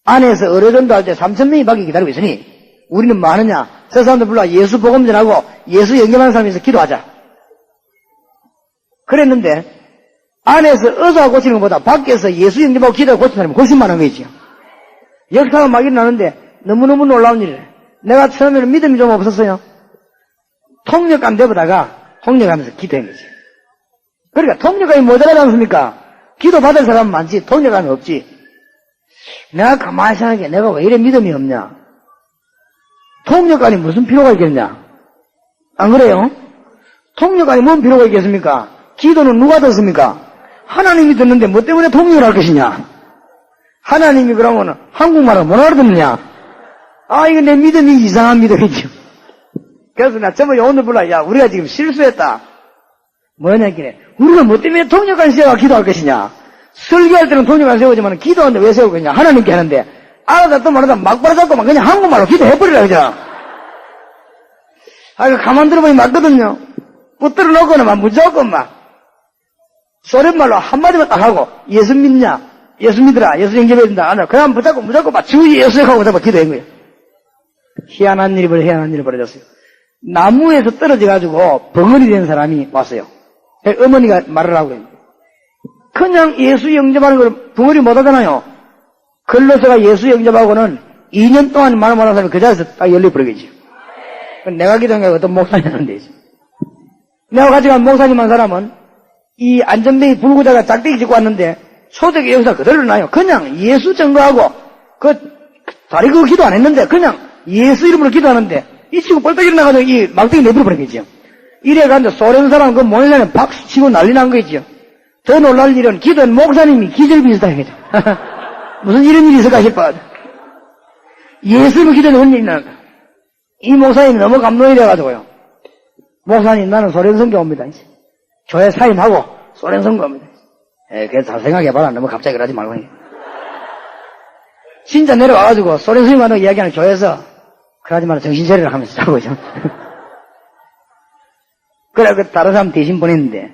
Speaker 1: 안에서 의료전도 할 때 3,000명이 밖에 기다리고 있으니 우리는 뭐 하느냐? 저 사람들 불러 예수 복음 전하고 예수 영접하는 사람에서 기도하자. 그랬는데 안에서 의사가 고치는 것보다 밖에서 예수 영접하고 기도하고 고치는 사람이 훨씬 많은 거지요. 역사가 막 일어나는데 너무너무 놀라운 일이래. 내가 처음에는 믿음이 좀 없었어요. 통역관 되보다가
Speaker 2: 통역하면서 기도한 거지. 그러니까 통역감이 모자라지 않습니까? 기도 받을 사람은 많지 통역감이 없지. 내가 가만히 생각해. 내가 왜 이래 믿음이 없냐? 통역감이 무슨 필요가 있겠냐? 안 그래요? 통역감이 뭔 필요가 있겠습니까? 기도는 누가 듣습니까? 하나님이 듣는데 뭐 때문에 통역을 할 것이냐? 하나님이 그러면 한국말을 못 알아듣느냐? 아, 이거 내 믿음이 이상한 믿음이죠. 그래서 나 저번에 오늘 불러, 야, 우리가 지금 실수했다. 뭐냐, 이게. 우리가 뭐 때문에 통역관 세워가 기도할 것이냐? 설교할 때는 통역관 세우지만 기도하는데 왜 세울 거냐? 하나님께 하는데. 알아듣다 말하다 막 바라잡고만 그냥 한국말로 기도해버리라, 그죠? 아, 이거 가만 들어보니 맞거든요. 붙들어 놓고는 막 무조건 막. 소련말로 한마디만 딱 하고, 예수 믿냐? 예수 믿으라. 예수 영접해야 된다. 아니야. 그냥 붙잡고 무조건 막 주 예수 하고 잡아 기도한 거예요. 희한한 일이 벌어졌어요. 나무에서 떨어져가지고 벙어리 된 사람이 왔어요. 어머니가 말을 하고 있는데. 그냥 예수 영접하는 걸 벙어리 못 하잖아요. 걸러서가 예수 영접하고는 2년 동안 말 못하는 사람이 그 자리에서 딱 열려버리겠지. 내가 기도한 게 어떤 목사님 하는 데지. 내가 같이 간 목사님 한 사람은 이 안전뱅이 불구자가 짝대기 짓고 왔는데 초대교 역사 그대로 나요. 그냥 예수 증거하고 다리 그거 기도 안 했는데 그냥 예수 이름으로 기도하는데 이 친구 뻘떡 일어나가지고 이 막대기 내버려버리겠죠. 이래가지고 소련 사람 그 모니터에 박수 치고 난리 난 거겠죠. 더 놀랄 일은 기도한 목사님이 기절 비슷하겠죠. 무슨 이런 일이 있을까 싶어. 예수 이름으로 기도하는 그런 일이 나는 거야. 이 목사님이 너무 감동이 돼가지고요. 목사님 나는 소련 선교 옵니다. 이제. 교회 사임하고 소련 선교 옵니다. 그래서 잘 생각해봐라. 너무 갑자기 그러지 말고. 진짜 내려와가지고 소련 선임하는 이야기하는 교회에서 그러지 말고 정신차리를 하면서 자고 있죠. 그래 그 다른 사람 대신 보냈는데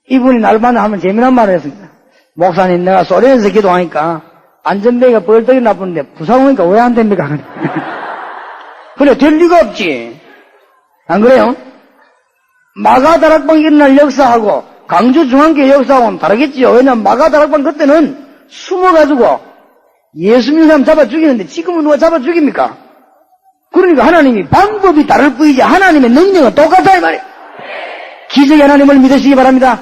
Speaker 2: 이분이 날 만나면 재미난 말을 했습니다. 목사님 내가 소련에서 기도하니까 안전뱅이가 벌떡이 나쁘는데 부상 오니까 왜 안 됩니까? 그래 될 리가 없지. 안 그래요? 마가다락방 일어날 역사하고 강주중앙교회 역사하고는 다르겠지요. 왜냐면 마가다락방 그때는 숨어가지고 예수 믿는 사람 잡아 죽이는데 지금은 누가 잡아 죽입니까? 그러니까 하나님이 방법이 다를 뿐이지 하나님의 능력은 똑같다 이 말이에요. 기적의 하나님을 믿으시기 바랍니다.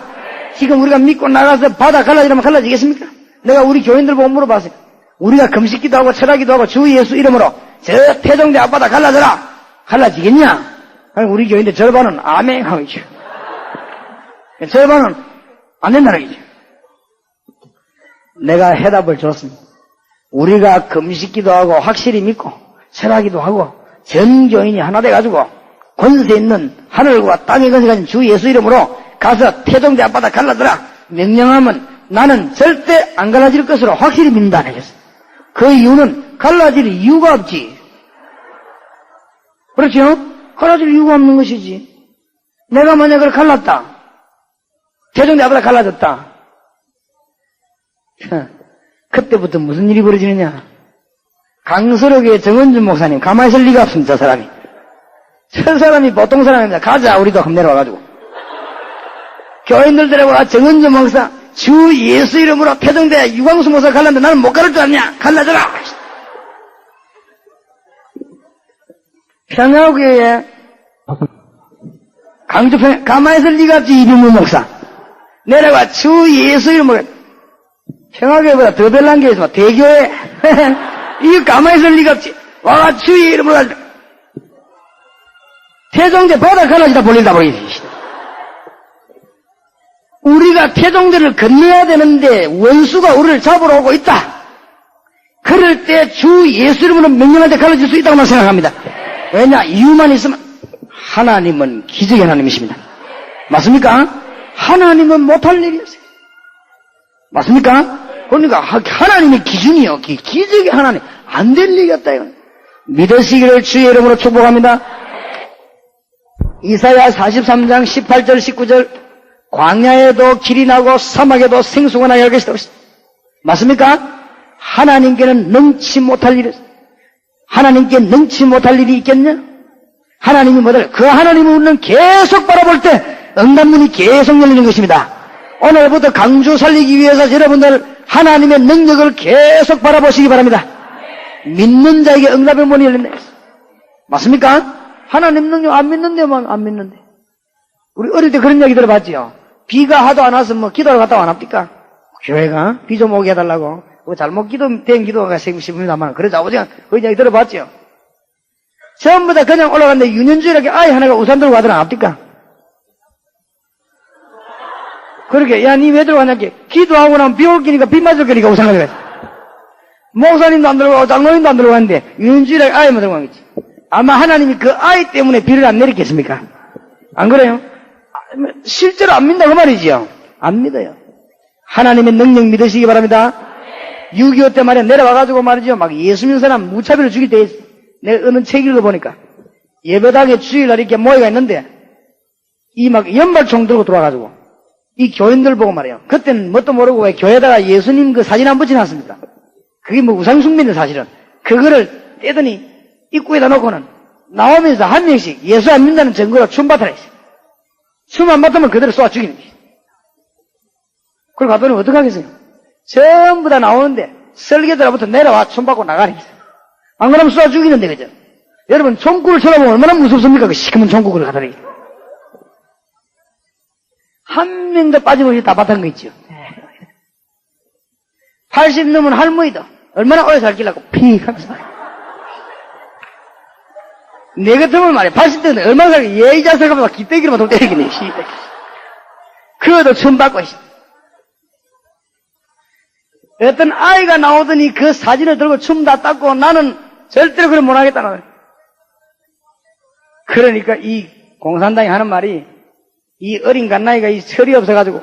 Speaker 2: 지금 우리가 믿고 나가서 바다 갈라지라면 갈라지겠습니까? 내가 우리 교인들 보고 물어봤어요. 우리가 금식기도 하고 철학기도 하고 주 예수 이름으로 저 태종대 앞바다 갈라져라. 갈라지겠냐? 아니, 우리 교인들 절반은 아멘 하고 있죠. 절반은 안 된다는 얘기죠. 내가 해답을 줬습니다. 우리가 금식기도 하고 확실히 믿고 철학기도 하고 전 교인이 하나 돼가지고 권세 있는 하늘과 땅의 권세 가진 주 예수 이름으로 가서 태종대 앞바다 갈라져라. 명령하면 나는 절대 안 갈라질 것으로 확실히 믿는다 하겠어. 그 이유는 갈라질 이유가 없지. 그렇죠? 갈라질 이유가 없는 것이지. 내가 만약 그걸 갈랐다. 태종대 앞바다 갈라졌다. 그때부터 무슨 일이 벌어지느냐. 강서력의 정은준 목사님 가만히 있을 리가 없습니다. 저 사람이. 저 사람이 보통 사람입니다. 가자 우리도 한번 내려와가지고. 교인들 데려와 정은준 목사 주 예수 이름으로 태종대 유광수 목사 갈랐는데 나는 못 가를 줄 아냐. 갈라져라. 평화교회에 강주평 가만히 있을 리가 없지. 이병문 목사 내려와 주 예수 이름으로 평화교회보다 더 별난 교회 있으면 대교회 이거 가만히 있을 리가 없지. 와 주의 이름으로 태종대 바다 갈라지다 볼린다 보이지. 우리가 태종대를 건너야 되는데 원수가 우리를 잡으러 오고 있다. 그럴 때 주 예수 이름으로 명령할 때 갈라질 수 있다고 생각합니다. 왜냐 이유만 있으면 하나님은 기적의 하나님이십니다. 맞습니까? 하나님은 못할 일이 없어요. 맞습니까? 그러니까 하나님의 기준이요. 기적의 하나님 안 될 일이 없다. 이건. 믿으시기를 주의 이름으로 축복합니다. 이사야 43장 18절 19절 광야에도 길이 나고 사막에도 생수가 나야 할 것이다. 맞습니까? 하나님께는 능치 못할 일이 있어요. 하나님께 능치 못할 일이 있겠냐? 하나님이 뭐들 그 하나님을 우리는 계속 바라볼 때 응답문이 계속 열리는 것입니다. 오늘부터 강주 살리기 위해서 여러분들 하나님의 능력을 계속 바라보시기 바랍니다. 믿는 자에게 응답의 문이 열린다. 맞습니까? 하나님 능력 안 믿는데만 안 믿는데. 우리 어릴 때 그런 얘기 들어봤지요. 비가 하도 안 와서 뭐 기도를 갔다 안 합니까? 교회가 비 좀 오게 해달라고. 잘못 된 기도가 싶습니다만, 그래서 아버지가 그 이야기 들어봤죠. 전부 다 그냥 올라갔는데 유년주일하게 아이 하나가 우산 들고 가더라 안 합니까? 그렇게, 야, 니 왜 들어가냐, 기도하고 나면 비 올 끼니까 비 맞을 거니까 우산 가져가지. 목사님도 안 들어가고 장로님도 안 들어가는데 유년주일하게 아이만 들어간 거지. 아마 하나님이 그 아이 때문에 비를 안 내리겠습니까? 안 그래요? 실제로 안 믿는다 그 말이지요. 안 믿어요. 하나님의 능력 믿으시기 바랍니다. 6.25 때 말이야 내려와가지고 말이죠. 막 예수 믿는 사람 무차별로 죽일 때 내가 어느 책 읽어보니까 예배당에 주일날 이렇게 모여가 있는데 이 막 연발총 들고 들어와가지고 이 교인들 보고 말이에요. 그때는 뭣도 모르고 왜 교회에다가 예수님 그 사진 안 붙여놨습니다. 그게 뭐 우상숭배인데 사실은. 그거를 떼더니 입구에다 놓고는 나오면서 한 명씩 예수 안 믿는다는 증거로 춤 받으라 했어요. 춤 안 받으면 그대로 쏘아 죽이는 거예요. 그걸 가더니 어떡하겠어요? 전부 다 나오는데 설계자로부터 내려와 춤 받고 나가라 했어요. 안 그러면 쏘아 죽이는데 그죠? 여러분 총구를 쳐다보면 얼마나 무섭습니까? 그 시커먼 총구를 가더니. 한 명도 빠짐없이 다 받은 거 있죠. 80 넘은 할머니도 얼마나 오래 살길라고 픽 하면서 내 같으면 말이야 80대는 얼마나 살기 예의 자세가 막 기대기로만 돈 때리겠네. 그것도 춤 받고 어떤 아이가 나오더니 그 사진을 들고 춤 다 닦고 나는 절대로 그걸 못하겠다는 거예요. 그러니까 이 공산당이 하는 말이 이 어린 갓나이가 이 철이 없어가지고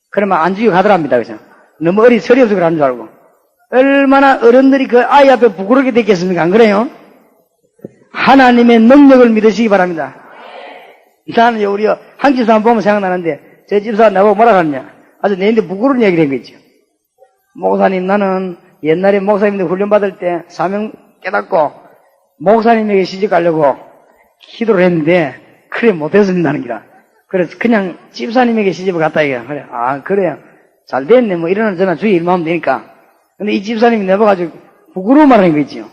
Speaker 2: 그러면 안 죽이고 가더랍니다. 그죠? 너무 어린 철이 없어서 그러는 줄 알고 얼마나 어른들이 그 아이 앞에 부끄럽게 됐겠습니까? 안 그래요? 하나님의 능력을 믿으시기 바랍니다. 나는 우리 한 집사 보면 생각나는데 제 집사가 나보고 뭐라 하느냐 아주 내인데 부끄러운 얘기를 한 거 있죠. 목사님 나는 옛날에 목사님들 훈련받을 때 사명 깨닫고 목사님에게 시집가려고 기도를 했는데 그래 못했습니다는 기라. 그래서 그냥 집사님에게 시집을 갔다 이게 그래. 아 그래요. 잘 됐네. 뭐 이러나 저나 주의 일만 하면 되니까. 근데 이 집사님이 내봐가지고 부끄러운 말 하는 거 있지요.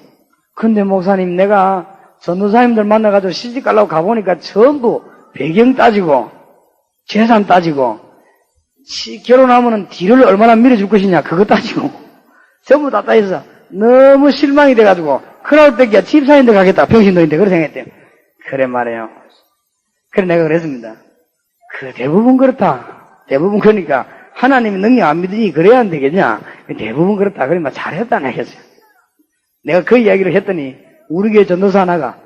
Speaker 2: 근데 목사님 내가 전도사님들 만나가지고 시집 가려고 가보니까 전부 배경 따지고 재산 따지고 결혼하면은 뒤를 얼마나 밀어줄 것이냐 그거 따지고 전부 다 따져서 너무 실망이 돼가지고 그날 때기야 집사님들 가겠다 병신도인데 그렇게 생각했대요. 그래 말이에요. 그래 내가 그랬습니다. 그 대부분 그렇다. 대부분 그러니까 하나님의 능력 안 믿으니 그래야 안 되겠냐. 대부분 그렇다. 그러면 잘했다는 얘기했어요. 내가 그 이야기를 했더니 우리 교회 전도사 하나가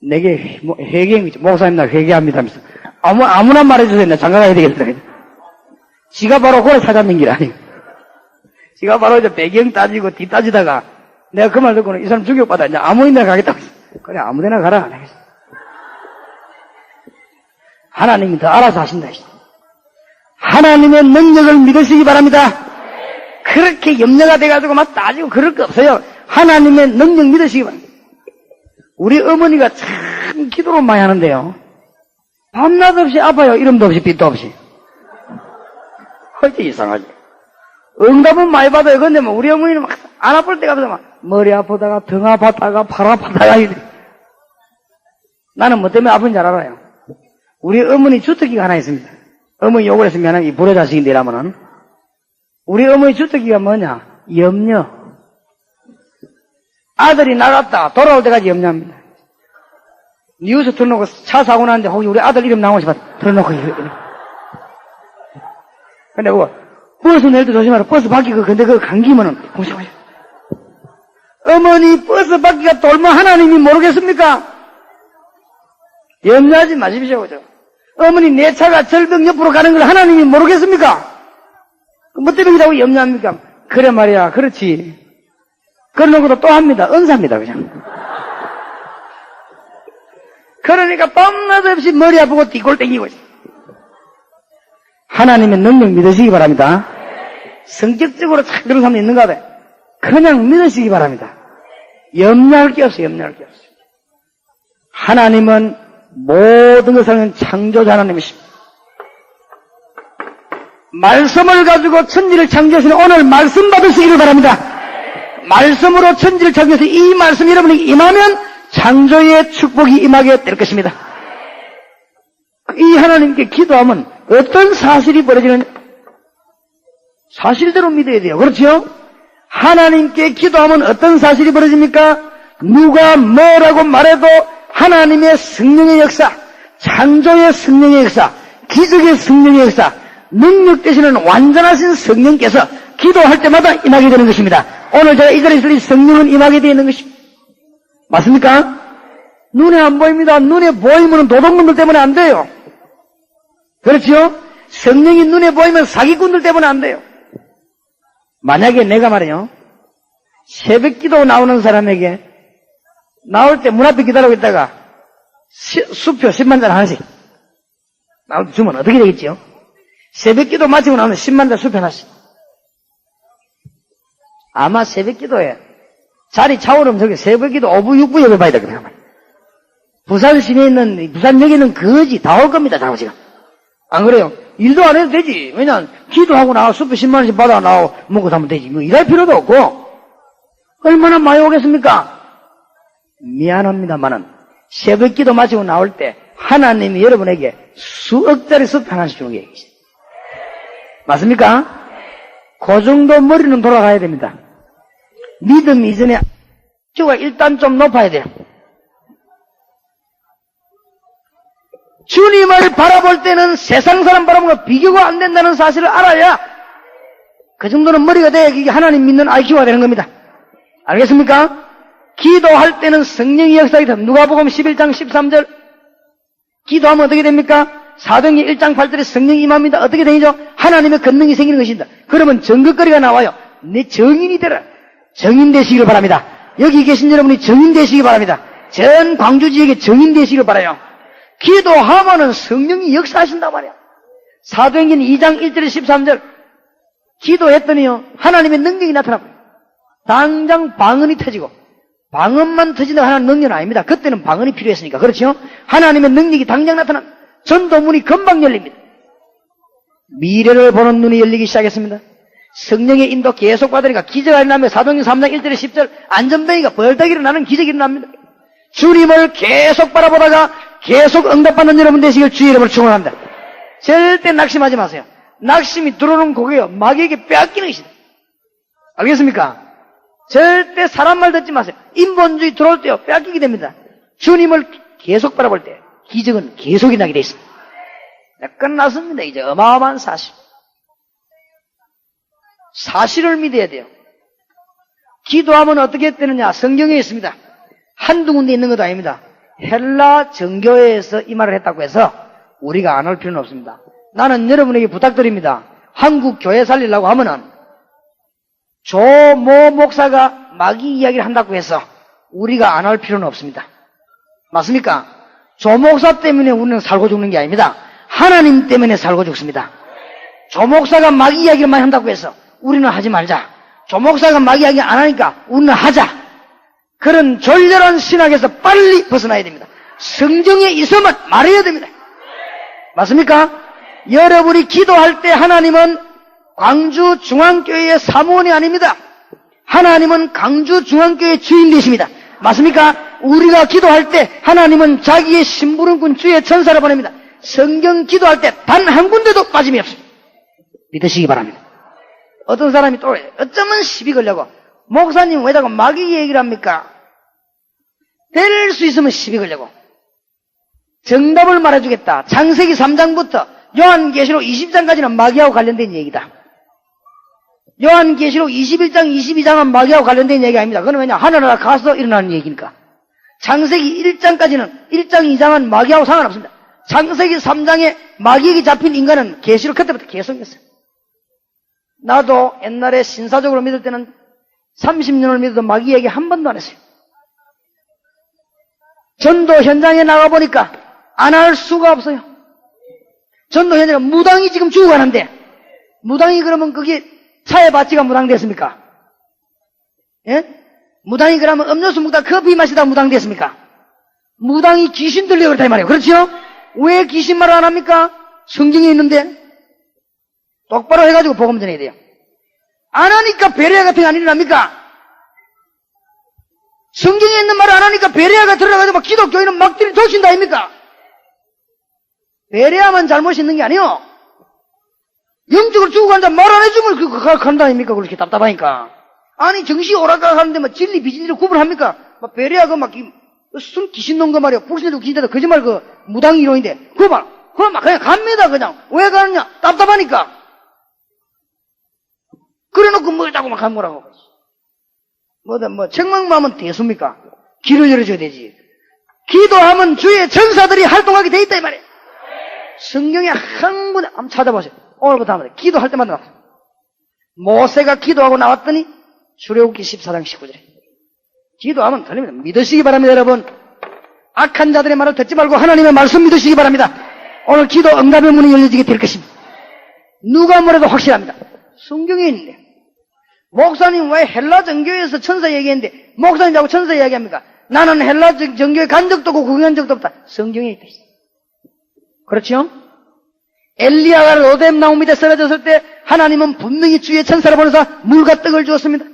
Speaker 2: 내게 회개한 거죠. 목사님 나 회개합니다 하면서 아무나 말해주세요. 나 장가가야 되겠다. 지가 바로 고래 사잡는 길 아니에요. 지가 바로 이제 배경 따지고 뒤 따지다가 내가 그 말 듣고는 이 사람 충격받아. 이제 아무 데나 가겠다고 했어. 그래 아무 데나 가라. 하나님이 더 알아서 하신다. 하나님의 능력을 믿으시기 바랍니다. 그렇게 염려가 돼가지고 막 따지고 그럴 거 없어요. 하나님의 능력 믿으시기 바랍니다. 우리 어머니가 참 기도를 많이 하는데요. 밤낮 없이 아파요. 이름도 없이 빛도 없이. 허지 이상하지. 응답은 많이 받아요. 근데 뭐 우리 어머니는 막 안 아플 때가 없어. 막 머리 아프다가 등 아팠다가 팔 아팠다가 이래. 나는 뭐 때문에 아픈지 잘 알아요. 우리 어머니 주특기가 하나 있습니다. 어머니 욕을 했으면 미안한 이 불효자식인데 이라면은 우리 어머니 주특기가 뭐냐? 염려. 아들이 나갔다 돌아올 때까지 염려합니다. 뉴스 틀어놓고 차 사고 났는데 혹시 우리 아들 이름 나오고 싶어 틀어놓고 근데 뭐 버스 낼 때 조심하라. 버스 바퀴가 근데 그거 감기면은 어머니 버스 바퀴가 돌면 하나님이 모르겠습니까? 염려하지 마십시오. 그죠? 어머니 내 차가 절벽 옆으로 가는 걸 하나님이 모르겠습니까? 뭐 때문이라고 염려합니까? 그래 말이야. 그렇지. 그러는 것도 또 합니다. 은사입니다. 그냥. 그러니까 밤낮 없이 머리 아프고 뒷골 땡기고 있어. 하나님의 능력 믿으시기 바랍니다. 성격적으로 착 그런 사람이 있는가 봐요. 그냥 믿으시기 바랍니다. 염려할 게 없어요. 염려할 게 없어요. 하나님은 모든 것을 창조자 하나님이십니다. 말씀을 가지고 천지를 창조하시는 오늘 말씀 받으시기를 바랍니다. 말씀으로 천지를 창조해서 이 말씀이 여러분에게 임하면 창조의 축복이 임하게 될 것입니다. 이 하나님께 기도하면 어떤 사실이 벌어지는 사실대로 믿어야 돼요. 그렇죠? 하나님께 기도하면 어떤 사실이 벌어집니까? 누가 뭐라고 말해도 하나님의 성령의 역사, 창조의 성령의 역사, 기적의 성령의 역사, 능력 되시는 완전하신 성령께서 기도할 때마다 임하게 되는 것입니다. 오늘 제가 이 자리에 있을 이 성령은 임하게 되어 있는 것입니다. 맞습니까? 눈에 안 보입니다. 눈에 보이면 도둑놈들 때문에 안 돼요. 그렇죠? 성령이 눈에 보이면 사기꾼들 때문에 안 돼요. 만약에 내가 말이요, 새벽 기도 나오는 사람에게 나올 때 문 앞에 기다리고 있다가 수표 10만 장 하나씩 나올 때 주면 어떻게 되겠지요? 새벽 기도 마치고 나오면 10만 장 수표 하나씩. 아마 새벽 기도에 자리 차오르면 저기 새벽 기도 5부 6부 예배 봐야 되거든요. 부산 시내에 있는, 부산역에 있는 거지 다 올 겁니다, 자꾸 지금. 안 그래요? 일도 안 해도 되지. 왜냐면 기도하고 나와 수표 10만 원씩 받아 나와 먹고 사면 되지. 뭐 일할 필요도 없고. 얼마나 많이 오겠습니까? 미안합니다만은 새벽 기도 마치고 나올 때 하나님이 여러분에게 수억짜리 수표 하나씩 주는 게 있어요. 맞습니까? 그 정도 머리는 돌아가야 됩니다. 믿음 이전에 주가 일단 좀 높아야 돼요. 주님을 바라볼 때는 세상 사람 바라보고 비교가 안 된다는 사실을 알아야 그 정도는 머리가 돼야 이게 하나님 믿는 IQ가 되는 겁니다. 알겠습니까? 기도할 때는 성령의 역사가 있다. 누가복음 11장 13절 기도하면 어떻게 됩니까? 사도행전 1장 8절에 성령이 임합니다. 어떻게 되죠? 하나님의 권능이 생기는 것입니다. 그러면 증거거리가 나와요. 내 정인이 되라. 정인 되시기를 바랍니다. 여기 계신 여러분이 정인 되시기 바랍니다. 전 광주 지역에 정인 되시기를 바라요. 기도하면은 성령이 역사하신단 말이야. 사도행전 2장 1절에 13절 기도했더니요 하나님의 능력이 나타나고 당장 방언이 터지고 방언만 터진다고 하나님 능력은 아닙니다. 그때는 방언이 필요했으니까. 그렇죠? 하나님의 능력이 당장 나타나 전도문이 금방 열립니다. 미래를 보는 눈이 열리기 시작했습니다. 성령의 인도 계속 받으니까 기적이 일어나며 사도행전 3장 1절에 10절 안전뱅이가 벌떡 일어나는 기적이 일어납니다. 주님을 계속 바라보다가 계속 응답받는 여러분 되시길 주의 이름으로 축원합니다. 절대 낙심하지 마세요. 낙심이 들어오는 고개요 마귀에게 빼앗기는 것이다. 알겠습니까? 절대 사람 말 듣지 마세요. 인본주의 들어올 때요 빼앗기게 됩니다. 주님을 계속 바라볼 때 기적은 계속 일어나게 되어 있습니다. 끝났습니다. 이제 어마어마한 사실. 사실을 믿어야 돼요. 기도하면 어떻게 되느냐? 성경에 있습니다. 한두 군데 있는 것도 아닙니다. 헬라 정교회에서 이 말을 했다고 해서 우리가 안 할 필요는 없습니다. 나는 여러분에게 부탁드립니다. 한국 교회 살리려고 하면은 조모 목사가 마귀 이야기를 한다고 해서 우리가 안 할 필요는 없습니다. 맞습니까? 조 목사 때문에 우리는 살고 죽는 게 아닙니다. 하나님 때문에 살고 죽습니다. 조 목사가 마귀 이야기를 많이 한다고 해서 우리는 하지 말자. 조 목사가 마귀 이야기 안 하니까 우리는 하자. 그런 졸렬한 신학에서 빨리 벗어나야 됩니다. 성경에 있으면 말해야 됩니다. 맞습니까? 여러분이 기도할 때 하나님은 광주 중앙교회의 사무원이 아닙니다. 하나님은 광주 중앙교회의 주인 되십니다. 맞습니까? 우리가 기도할 때 하나님은 자기의 심부름꾼 주의 천사를 보냅니다. 성경 기도할 때 단 한 군데도 빠짐이 없습니다. 믿으시기 바랍니다. 어떤 사람이 또 어쩌면 시비 걸려고 목사님 왜 자꾸 마귀 얘기를 합니까? 될 수 있으면 시비 걸려고 정답을 말해주겠다. 창세기 3장부터 요한계시록 20장까지는 마귀하고 관련된 얘기다. 요한계시록 21장, 22장은 마귀하고 관련된 얘기가 아닙니다. 그건 왜냐? 하늘나라 가서 일어나는 얘기니까. 창세기 1장까지는 1장, 2장은 마귀하고 상관없습니다. 창세기 3장에 마귀에게 잡힌 인간은 계시록 그때부터 계속했어요. 나도 옛날에 신사적으로 믿을 때는 30년을 믿어도 마귀 얘기 한 번도 안 했어요. 전도 현장에 나가보니까 안 할 수가 없어요. 전도 현장에 무당이 지금 죽어가는데 무당이 그러면 그게 차에 바치가 무당됐습니까? 예? 무당이 그러면 음료수 먹다 커피 마시다 무당됐습니까? 무당이 귀신 들려 그렇다 이 말이에요. 그렇죠? 왜 귀신 말을 안 합니까? 성경에 있는데 똑바로 해가지고 복음 전해야 돼요. 안 하니까 베레아 같은 게 안 일어납니까? 성경에 있는 말을 안 하니까 베레아가 들어가서 막 기독교인은 막 들이조신다 아닙니까? 배려하면 잘못이 있는 게 아니요. 영적으로 주고 간다 말 안 해주면 그거 간다 아닙니까? 그렇게 답답하니까. 아니 정시 오락가락 하는데 뭐 진리 비진리를 구분합니까? 막 배려하고 막 순 귀신 놓은 거 말이야. 불신도 귀신도 거짓말 그 무당 이론인데 그거 막 그냥 갑니다 그냥. 왜 가느냐? 답답하니까. 그래놓고 뭐 자꾸 막 간 거라고. 뭐 책망하면 대수입니까? 길을 열어줘야 되지. 기도하면 주의 전사들이 활동하게 돼 있다 이 말이에요. 성경에 한 군데 한번 찾아보세요. 오늘부터 하면 기도할 때마다 나왔어요. 모세가 기도하고 나왔더니 출애굽기 14장 19절에 기도하면 들립니다. 믿으시기 바랍니다 여러분. 악한 자들의 말을 듣지 말고 하나님의 말씀 믿으시기 바랍니다. 오늘 기도 응답의 문이 열려지게 될 것입니다. 누가 뭐래도 확실합니다. 성경에 있는데 목사님 왜 헬라 정교에서 천사 얘기했는데 목사님 자꾸 천사 이야기합니까? 나는 헬라 정교에 간 적도 없고 구경한 적도 없다. 성경에 있다. 그렇죠? 엘리야가 로뎀 나무 밑에 쓰러졌을 때 하나님은 분명히 주의 천사를 보내서 물과 떡을 주었습니다.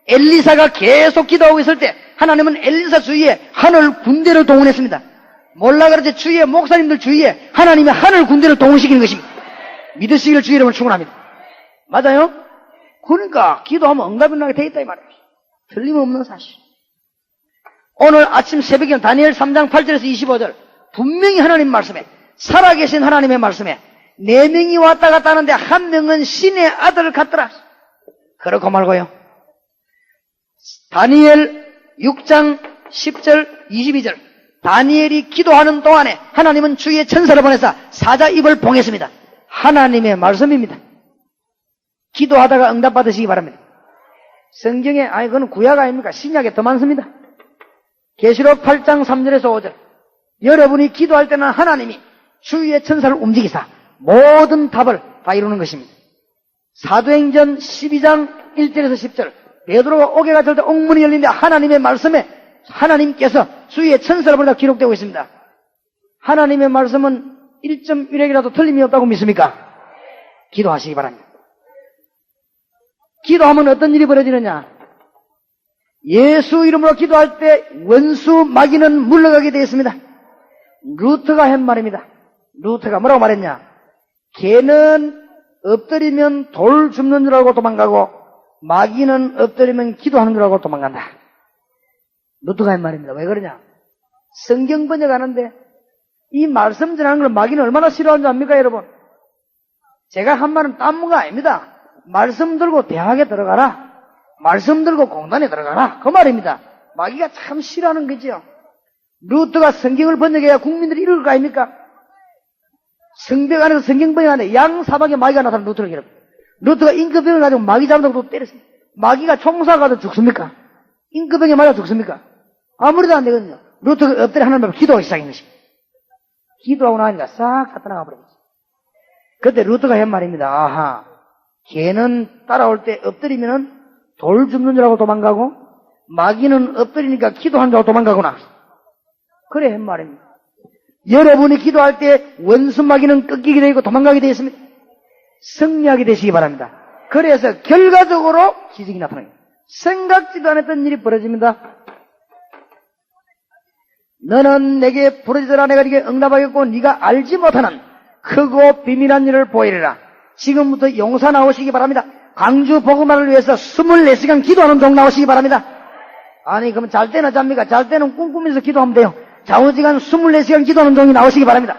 Speaker 2: 엘리사가 계속 기도하고 있을 때 하나님은 엘리사 주위에 하늘 군대를 동원했습니다. 몰라 그러지 주위에 목사님들 주위에 하나님의 하늘 군대를 동원시키는 것입니다. 믿으시기를 주의 이름으로 축원합니다. 맞아요? 그러니까 기도하면 응답이 나게 돼 있다 이 말이에요. 틀림없는 사실. 오늘 아침 새벽에 다니엘 3장 8절에서 25절 분명히 하나님 말씀에 살아계신 하나님의 말씀에 4명이 왔다 갔다 하는데 한 명은 신의 아들 같더라. 그렇고 말고요. 다니엘 6장 10절 22절 다니엘이 기도하는 동안에 하나님은 주의 천사를 보내서 사자 입을 봉했습니다. 하나님의 말씀입니다. 기도하다가 응답받으시기 바랍니다. 성경에 그건 구약 아닙니까? 신약에 더 많습니다. 계시록 8장 3절에서 5절 여러분이 기도할 때는 하나님이 주위의 천사를 움직이사 모든 답을 다 이루는 것입니다. 사도행전 12장 1절에서 10절 베드로가 옥에 갇힐 때 옥문이 열리는데 하나님의 말씀에 하나님께서 주위의 천사를 보내다 기록되고 있습니다. 하나님의 말씀은 1.1핵이라도 틀림이 없다고 믿습니까? 기도하시기 바랍니다. 기도하면 어떤 일이 벌어지느냐? 예수 이름으로 기도할 때 원수 마귀는 물러가게 되어 있습니다. 루트가 한 말입니다. 루트가 뭐라고 말했냐? 개는 엎드리면 돌 줍는 줄 알고 도망가고 마귀는 엎드리면 기도하는 줄 알고 도망간다. 루트가 한 말입니다. 왜 그러냐? 성경 번역하는데 이 말씀 전하는 걸 마귀는 얼마나 싫어하는 줄 압니까 여러분? 제가 한 말은 딴무가 아닙니다. 말씀 들고 대학에 들어가라. 말씀 들고 공단에 들어가라. 그 말입니다. 마귀가 참 싫어하는 거죠. 루트가 성경을 번역해야 국민들이 이룰 거 아닙니까? 성벽 안에서 성경 번역하는데 양사방에 마귀가 나타나서 루트를 괴롭혀요. 루트가 임금병을 가지고 마귀 잡는다고 때렸습니다. 마귀가 총사가도 죽습니까? 임금병에 맞아 죽습니까? 아무리도 안 되거든요. 루트가 엎드려 하나님 앞에 기도하기 시작한 것입니다. 기도하고 나니까 싹 다 떠나가 버립니다. 그때 루트가 한 말입니다. 아하, 개는 따라올 때 엎드리면은 돌 줍는 줄 알고 도망가고 마귀는 엎드리니까 기도하는 줄 알고 도망가구나. 그래 한 말입니다. 여러분이 기도할 때 원수 마귀는 꺾이게 되고 도망가게 되어 있습니다. 승리하게 되시기 바랍니다. 그래서 결과적으로 기적이 나타납니다. 생각지도 않았던 일이 벌어집니다. 너는 내게 부르짖으라 내가 네게 응답하겠고 네가 알지 못하는 크고 비밀한 일을 보이리라. 지금부터 용사 나오시기 바랍니다. 광주 복음화를 위해서 24시간 기도하는 종 나오시기 바랍니다. 아니 그럼 잘 때나 잡니까? 잘 때는 꿈꾸면서 기도하면 돼요. 좌우지간 24시간 기도하는 종이 나오시기 바랍니다.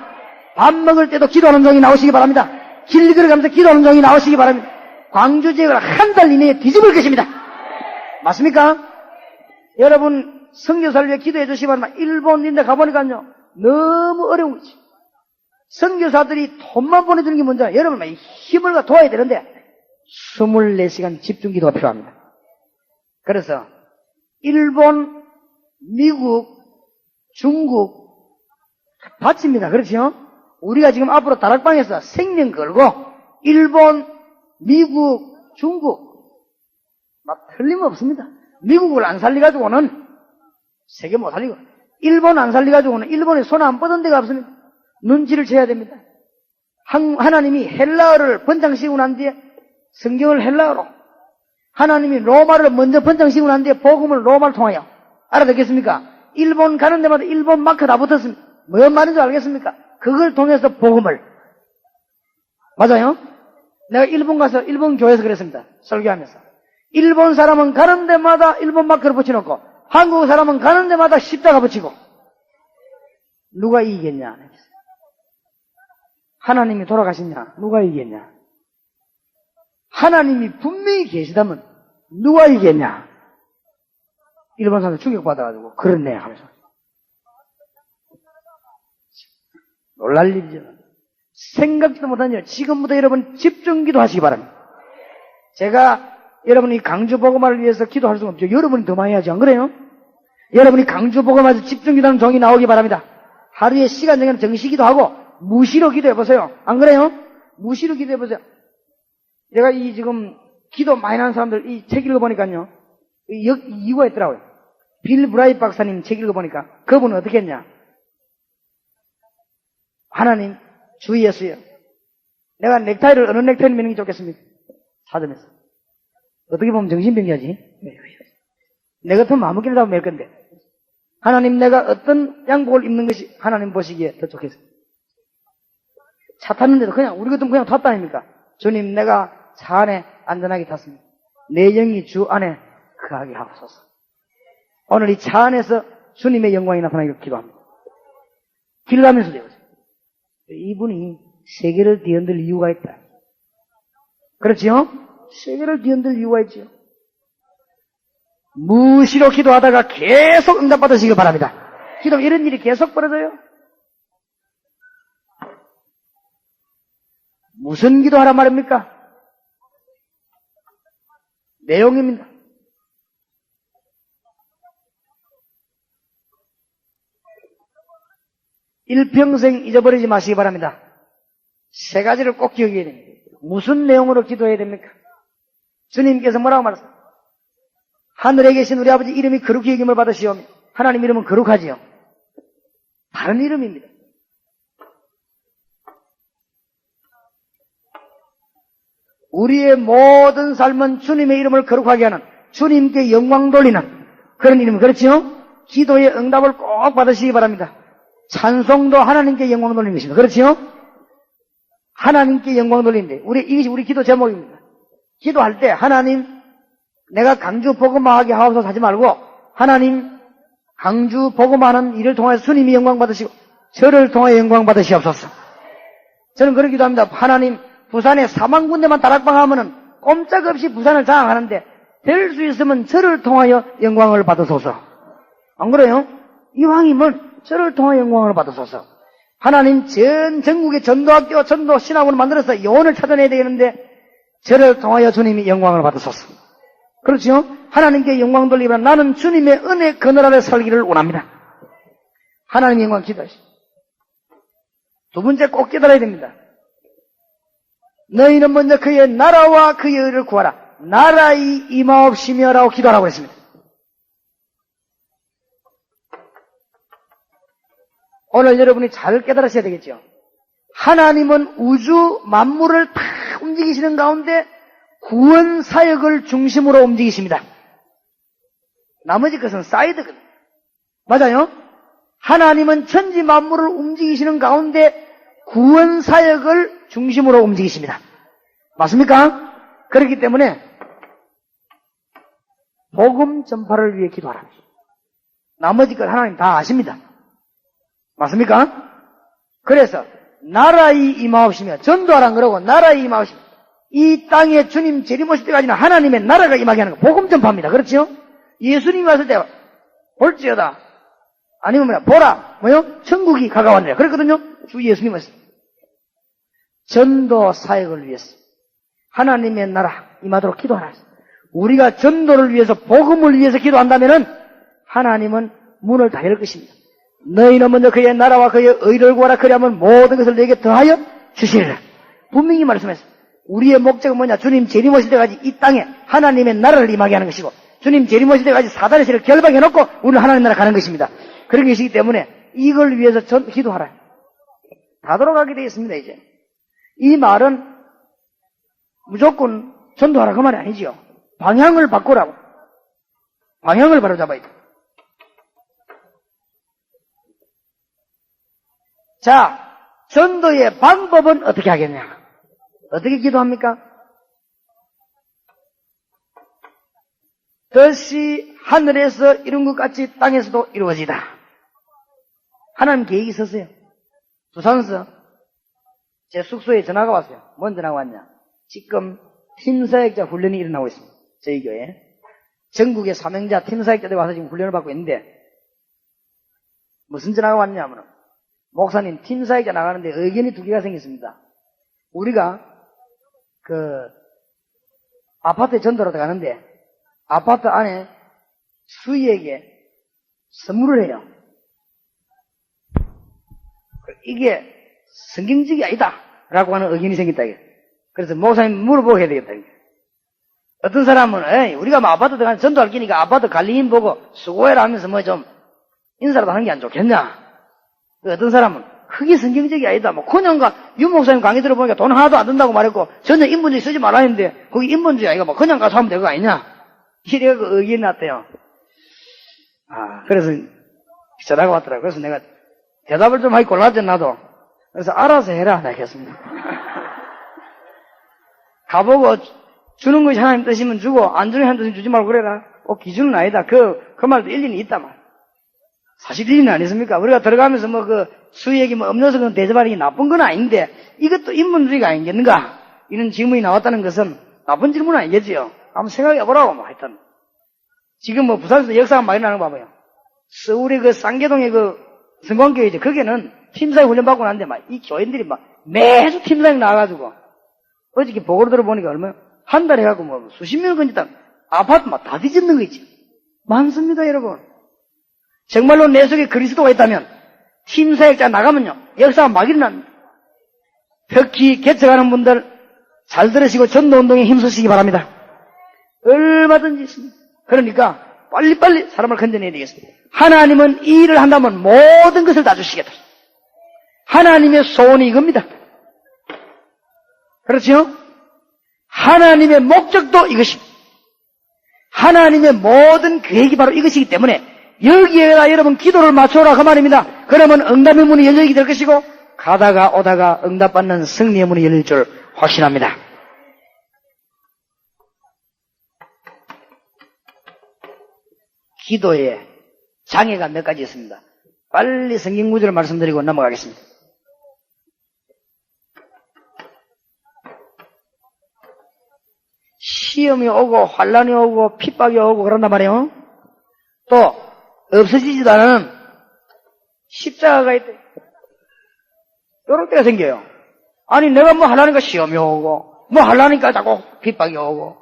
Speaker 2: 밥 먹을 때도 기도하는 종이 나오시기 바랍니다. 길 걸어가면서 기도하는 종이 나오시기 바랍니다. 광주 지역을 한 달 이내에 뒤집을 것입니다. 맞습니까? 여러분 선교사를 위해 기도해 주시기 바랍니다. 일본인데 가보니까요 너무 어려운 거지. 선교사들이 돈만 보내주는 게 문제야. 여러분 힘을 도와야 되는데 24시간 집중 기도가 필요합니다. 그래서 일본, 미국, 중국 바칩니다. 그렇죠? 우리가 지금 앞으로 다락방에서 생명 걸고 일본, 미국, 중국 막 틀림없습니다. 미국을 안 살려가지고는 세계 못 살리고 일본 안 살려가지고는 일본에 손 안 뻗은 데가 없습니다. 눈치를 채야 됩니다. 하나님이 헬라어를 번창시키고 난 뒤에 성경을 헬라어로 하나님이 로마를 먼저 번창시키고 난 뒤에 복음을 로마를 통하여 알아듣겠습니까? 일본 가는 데마다 일본 마크 다 붙었습니다. 뭔 말인지 알겠습니까? 그걸 통해서 복음을. 맞아요? 내가 일본 가서 일본 교회에서 그랬습니다. 설교하면서. 일본 사람은 가는 데마다 일본 마크를 붙여놓고 한국 사람은 가는 데마다 십자가 붙이고 누가 이기겠냐? 하나님이 돌아가시냐? 누가 이기겠냐? 하나님이 분명히 계시다면 누가 이기겠냐? 일본 사람들 충격받아가지고 그렇네 하면서 놀랄 일이죠. 생각지도 못한 일. 지금부터 여러분 집중기도 하시기 바랍니다. 제가 여러분이 강주 복음화를 위해서 기도할 수는 없죠. 여러분이 더 많이 하지 안 그래요? 여러분이 강주 복음화에서 집중기도하는 종이 나오기 바랍니다. 하루에 시간 정해서 정시기도 하고 무시로 기도해보세요. 안 그래요? 무시로 기도해보세요. 내가 이 지금 기도 많이 하는 사람들 이 책 읽어보니까요. 이유가 있더라고요. 빌 브라이 박사님 책 읽어보니까 그분은 어떻게 했냐. 하나님 주 예수여, 내가 넥타이를 어느 넥타이를 매는 게 좋겠습니까? 사점에서. 어떻게 보면 정신병자지. 내 같으면 아무렇게나 잡으면 맬 건데. 하나님, 내가 어떤 양복을 입는 것이 하나님 보시기에 더 좋겠어요. 차 탔는데도 그냥 우리 같으면 그냥 탔다니까. 주님, 내가 차 안에 안전하게 탔습니다. 내 영이 주 안에 거하게 하옵소서. 오늘 이 차 안에서 주님의 영광이 나타나기를 기도합니다. 길 가면서 되었어요. 이분이 세계를 뒤흔들 이유가 있다. 그렇지요? 세계를 뒤흔들 이유가 있지요. 무시로 기도하다가 계속 응답받으시길 바랍니다. 기도 이런 일이 계속 벌어져요. 무슨 기도하란 말입니까? 내용입니다. 일평생 잊어버리지 마시기 바랍니다. 세 가지를 꼭 기억해야 됩니다. 무슨 내용으로 기도해야 됩니까? 주님께서 뭐라고 말했어요? 하늘에 계신 우리 아버지 이름이 거룩히 여김을 받으시오며 하나님 이름은 거룩하지요. 다른 이름입니다. 우리의 모든 삶은 주님의 이름을 거룩하게 하는, 주님께 영광 돌리는 그런 이름, 그렇지요? 기도의 응답을 꼭 받으시기 바랍니다. 찬송도 하나님께 영광 돌리는 것입니다. 그렇지요? 하나님께 영광 돌리는데 이것이 우리 기도 제목입니다. 기도할 때 하나님, 내가 강주 복음화하게 하옵소서 하지 말고 하나님, 강주 복음화하는 일을 통해서 주님이 영광 받으시고 저를 통해 영광 받으시옵소서. 저는 그런 기도합니다. 하나님, 부산에 4만 군데만 다락방하면은 꼼짝없이 부산을 장악하는데 될 수 있으면 저를 통하여 영광을 받으소서. 안 그래요? 이왕이면 저를 통하여 영광을 받으소서. 하나님, 전국의 전도학교, 전도 신학원을 만들어서 영혼을 찾아내야 되겠는데 저를 통하여 주님이 영광을 받으소서. 그렇죠? 하나님께 영광 돌리면 나는 주님의 은혜 그늘 아래 살기를 원합니다. 하나님 영광 기도하시오. 두 번째 꼭 깨달아야 됩니다. 너희는 먼저 그의 나라와 그의 의를 구하라. 나라의 임하옵시며 라고 기도하라고 했습니다. 오늘 여러분이 잘 깨달으셔야 되겠죠. 하나님은 우주 만물을 다 움직이시는 가운데 구원 사역을 중심으로 움직이십니다. 나머지 것은 사이드거든요. 맞아요? 하나님은 천지 만물을 움직이시는 가운데 구원 사역을 중심으로 움직이십니다. 맞습니까? 그렇기 때문에 복음 전파를 위해 기도하라. 나머지 것 하나님 다 아십니다. 맞습니까? 그래서 나라의 임하옵시며, 전도하라는 거라고 나라의 임하옵시며, 이 땅에 주님 재림오실 때까지는 하나님의 나라가 임하게 하는 거 복음 전파입니다. 그렇죠? 예수님이 왔을 때 볼지어다, 아니면 뭐야, 보라, 뭐요? 천국이 가까웠네요. 그랬거든요. 주 예수님 왔을 때 전도 사역을 위해서 하나님의 나라 임하도록 기도하라. 우리가 전도를 위해서, 복음을 위해서 기도한다면은 하나님은 문을 다 열 것입니다. 너희는 먼저 그의 나라와 그의 의를 구하라. 그리하면 모든 것을 내게 더하여 주시리라. 분명히 말씀했어요. 우리의 목적은 뭐냐? 주님 재림 오실 때까지 이 땅에 하나님의 나라를 임하게 하는 것이고, 주님 재림 오실 때까지 사단의 세를 결박해놓고 우리는 하나님 나라 가는 것입니다. 그런 것이기 때문에 이걸 위해서 기도하라. 다 돌아가게 되어 있습니다. 이제 이 말은 무조건 전도하라 그 말이 아니지요. 방향을 바꾸라고. 방향을 바로잡아야 돼. 자, 전도의 방법은 어떻게 하겠냐? 어떻게 기도합니까? 덫이 하늘에서 이룬 것 같이 땅에서도 이루어지다. 하나님 계획이 있었어요. 부산에서 제 숙소에 전화가 왔어요. 뭔 전화가 왔냐? 지금 팀사역자 훈련이 일어나고 있습니다. 저희 교회에. 전국의 사명자 팀사역자들이 와서 지금 훈련을 받고 있는데, 무슨 전화가 왔냐면, 목사님, 팀사역자 나가는데 의견이 두 개가 생겼습니다. 우리가 아파트에 전도로 들어가는데, 아파트 안에 수희에게 선물을 해요. 이게 성경적이 아니다. 라고 하는 의견이 생겼다. 그래서 목사님 물어보게 되겠다. 어떤 사람은, 에이, 우리가 뭐 아파트 들어가는 전도할 끼니까 아파트 관리인 보고 수고해라 하면서 뭐 좀 인사라도 하는 게 안 좋겠냐. 어떤 사람은, 그게 성경적이 아니다. 뭐, 그냥가, 윤 목사님 강의 들어보니까 돈 하나도 안 든다고 말했고, 전혀 인본주의 쓰지 말라 했는데, 거기 인본주의 아니가 뭐, 그냥 가서 하면 될 거 아니냐. 이래 그 의견이 났대요. 그래서 전화가 왔더라고요. 그래서 내가 대답을 좀 하기 곤란하지, 나도. 그래서 알아서 해라. 내가 했습니다. 가보고 주는 것이 하나님 뜻이면 주고, 안 주는 하나님 뜻이면 주지 말고 그래라. 기준은 아니다. 그 말도 일리는 있다 말. 사실 일리는 아니습니까? 우리가 들어가면서 뭐 수익이 뭐 음료수 대접하는 게 나쁜 건 아닌데, 이것도 인본주의가 아니겠는가? 이런 질문이 나왔다는 것은 나쁜 질문은 아니겠지요. 한번 생각해 보라고, 뭐, 하여튼. 지금 뭐 부산에서 역사가 많이 나는 거 봐봐요. 서울의 쌍계동의 성광교회죠. 거기는 팀사역 훈련 받고 났는데, 이 교인들이 매주 팀사역 나와가지고, 어저께 보고를 들어보니까 얼마요? 한 달 해갖고 뭐 수십 명 건졌다. 아파트 다 뒤집는 거 있지. 많습니다, 여러분. 정말로 내 속에 그리스도가 있다면, 팀사역자 나가면요, 역사가 막 일어납니다. 벽기 개척하는 분들 잘 들으시고 전도운동에 힘쓰시기 바랍니다. 얼마든지 있습니다. 그러니까 빨리빨리 사람을 건져내야 되겠습니다. 하나님은 이 일을 한다면 모든 것을 다 주시겠다. 하나님의 소원이 이겁니다. 그렇죠? 하나님의 목적도 이것입니다. 하나님의 모든 계획이 바로 이것이기 때문에 여기에다 여러분 기도를 맞춰라 그 말입니다. 그러면 응답의 문이 열리게 될 것이고 가다가 오다가 응답받는 승리의 문이 열릴 줄 확신합니다. 기도에 장애가 몇 가지 있습니다. 빨리 성경 구절을 말씀드리고 넘어가겠습니다. 시험이 오고 환란이 오고 핍박이 오고 그런단 말이에요. 또 없어지지도 않은 십자가가 있대. 이런 때가 생겨요. 아니 내가 뭐 하려니까 시험이 오고 뭐 하려니까 자꾸 핍박이 오고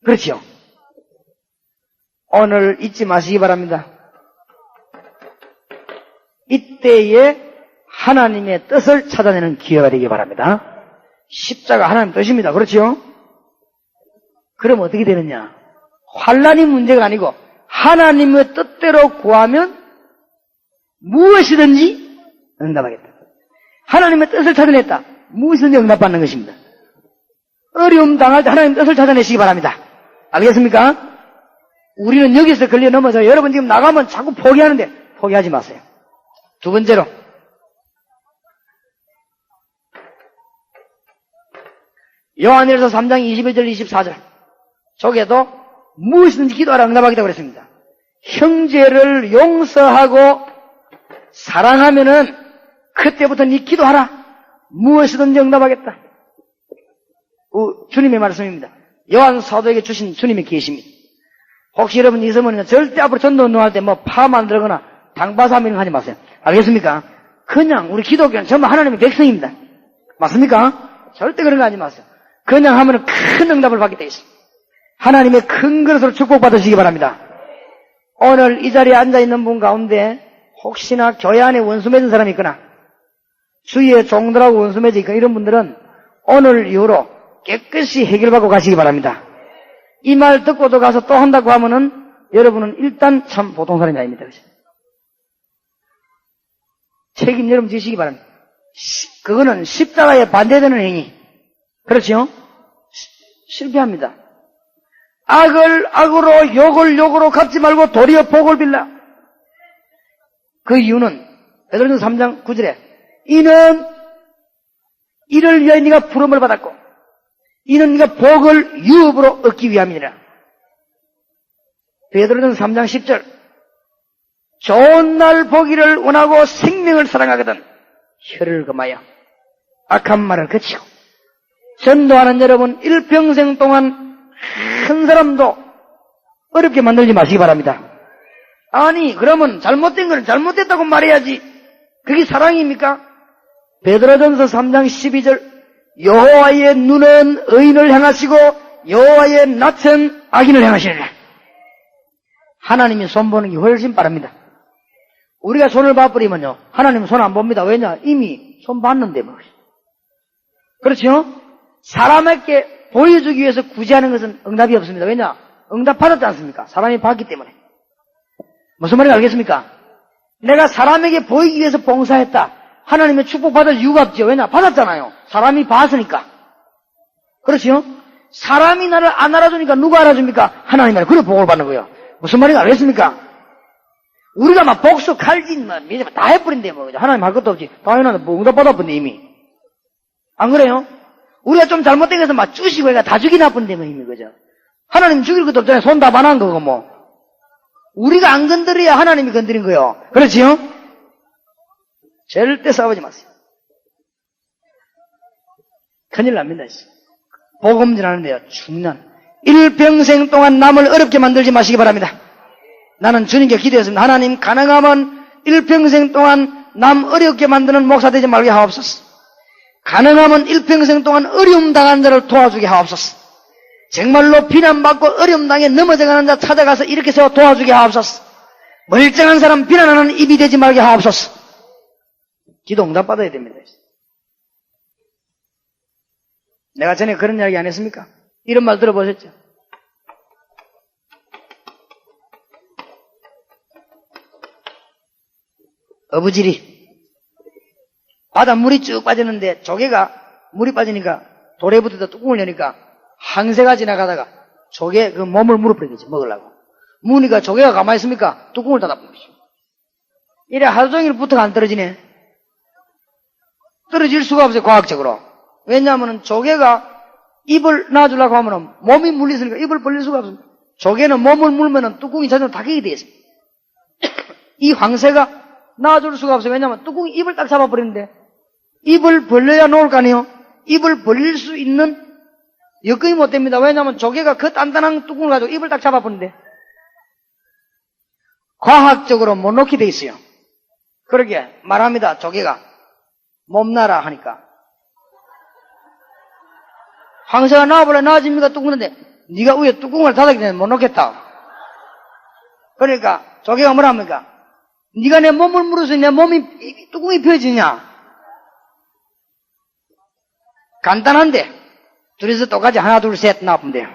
Speaker 2: 그렇죠. 오늘 잊지 마시기 바랍니다. 이때에 하나님의 뜻을 찾아내는 기회가 되기 바랍니다. 십자가 하나님 뜻입니다. 그렇죠? 그럼 어떻게 되느냐? 환란이 문제가 아니고 하나님의 뜻대로 구하면 무엇이든지 응답하겠다. 하나님의 뜻을 찾아냈다. 무엇이든지 응답받는 것입니다. 어려움 당할 때 하나님의 뜻을 찾아내시기 바랍니다. 알겠습니까? 우리는 여기서 걸려 넘어서 여러분 지금 나가면 자꾸 포기하는데 포기하지 마세요. 두 번째로 요한일서 3장 21절 24절 저게도 무엇이든지 기도하라 응답하겠다고 그랬습니다. 형제를 용서하고 사랑하면은 그때부터 네 기도하라. 무엇이든지 응답하겠다. 주님의 말씀입니다. 요한 사도에게 주신 주님의 계시입니다. 혹시 여러분 있으면 절대 앞으로 전도운동할 때 뭐 파 만들거나 당바사미 하지 마세요. 알겠습니까? 그냥 우리 기독교는 전부 하나님의 백성입니다. 맞습니까? 절대 그런 거 하지 마세요. 그냥 하면 큰 응답을 받게 돼 있습니다. 하나님의 큰 그릇으로 축복받으시기 바랍니다. 오늘 이 자리에 앉아있는 분 가운데 혹시나 교회 안에 원수 맺은 사람이 있거나 주위에 종들하고 원수 맺어 있거나 이런 분들은 오늘 이후로 깨끗이 해결받고 가시기 바랍니다. 이 말 듣고도 가서 또 한다고 하면은 여러분은 일단 참 보통 사람이 아닙니다. 책임 여러분 지시기 바랍니다. 그거는 십자가에 반대되는 행위. 그렇죠? 실패합니다. 악을 악으로 욕을 욕으로 갚지 말고 도리어 복을 빌라. 그 이유는 베드로전서 3장 9절에 이는 이를 위하여 네가 부름을 받았고 이는 네가 복을 유업으로 얻기 위함이니라. 베드로전서 3장 10절 좋은 날 보기를 원하고 생명을 사랑하거든 혀를 금하여 악한 말을 그치고 전도하는 여러분 일평생 동안 한 사람도 어렵게 만들지 마시기 바랍니다. 아니 그러면 잘못된 건 잘못됐다고 말해야지 그게 사랑입니까? 베드로전서 3장 12절 여호와의 눈은 의인을 향하시고 여호와의 낯은 악인을 향하시느니라. 하나님이 손보는 게 훨씬 빠릅니다. 우리가 손을 봐버리면요 하나님은 손 안 봅니다. 왜냐? 이미 손 봤는데 뭐. 그렇죠? 사람에게 보여주기 위해서 굳이 하는 것은 응답이 없습니다. 왜냐? 응답 받았지 않습니까? 사람이 봤기 때문에. 무슨 말인지 알겠습니까? 내가 사람에게 보이기 위해서 봉사했다. 하나님의 축복 받을 이유가 없죠. 왜냐? 받았잖아요. 사람이 봤으니까. 그렇죠? 사람이 나를 안 알아주니까 누가 알아줍니까? 하나님이 알아. 그래 복을 받는 거예요. 무슨 말인지 알겠습니까? 우리가 막 복수, 칼진, 다 해버린대, 뭐. 하나님 할 것도 없지. 당연하다. 뭐 응답 받아버린대, 이미. 안 그래요? 우리가 좀 잘못된 것은 막 주시고 해가 다 죽이 나쁜데, 뭐, 이미, 그죠? 하나님 죽일 것도 없잖아요. 손 다 반한 거고, 뭐. 우리가 안 건드려야 하나님이 건드린 거예요. 그렇지요? 절대 싸우지 마세요. 큰일 납니다. 복음 전하는데요. 중난. 일평생 동안 남을 어렵게 만들지 마시기 바랍니다. 나는 주님께 기도했습니다. 하나님 가능하면 일평생 동안 남 어렵게 만드는 목사 되지 말게 하옵소서. 가능하면 일평생 동안 어려움 당하는 자를 도와주게 하옵소서. 정말로 비난받고 어려움 당해 넘어져가는 자 찾아가서 이렇게 세워 도와주게 하옵소서. 멀쩡한 사람 비난하는 입이 되지 말게 하옵소서. 기도 응답 받아야 됩니다. 내가 전에 그런 이야기 안 했습니까? 이런 말 들어보셨죠? 어부지리 바다 물이 쭉 빠졌는데 조개가 물이 빠지니까 돌에 붙어서 뚜껑을 여니까 항새가 지나가다가 조개 그 몸을 물어버리겠지 먹으려고. 무니까 조개가 가만히 있습니까? 뚜껑을 닫아버린 거죠. 이래 하루 종일 붙어가 안 떨어지네. 떨어질 수가 없어요, 과학적으로. 왜냐하면 조개가 입을 놔주려고 하면 몸이 물리으니까 입을 벌릴 수가 없습니다. 조개는 몸을 물면 뚜껑이 자동으로 닫히게 되어 있습니다. 이 황새가 놔줄 수가 없어요. 왜냐하면 뚜껑이 입을 딱 잡아버리는데 입을 벌려야 놓을 거 아니에요. 입을 벌릴 수 있는 여건이 못 됩니다. 왜냐하면 조개가 그 단단한 뚜껑을 가지고 입을 딱 잡아버리는데 과학적으로 못 놓게 돼 있어요. 그러게 말합니다. 조개가 몸나라 하니까 황새가 나와볼래 나와집니까 뚜껑인데 네가 위에 뚜껑을 닫았기 때문에 못 놓겠다. 그러니까 조개가 뭐라 합니까? 네가 내 몸을 물어서 내 몸이 뚜껑이 펴지냐? 간단한데 둘이서 똑같이 하나 둘 셋 나오면 돼요.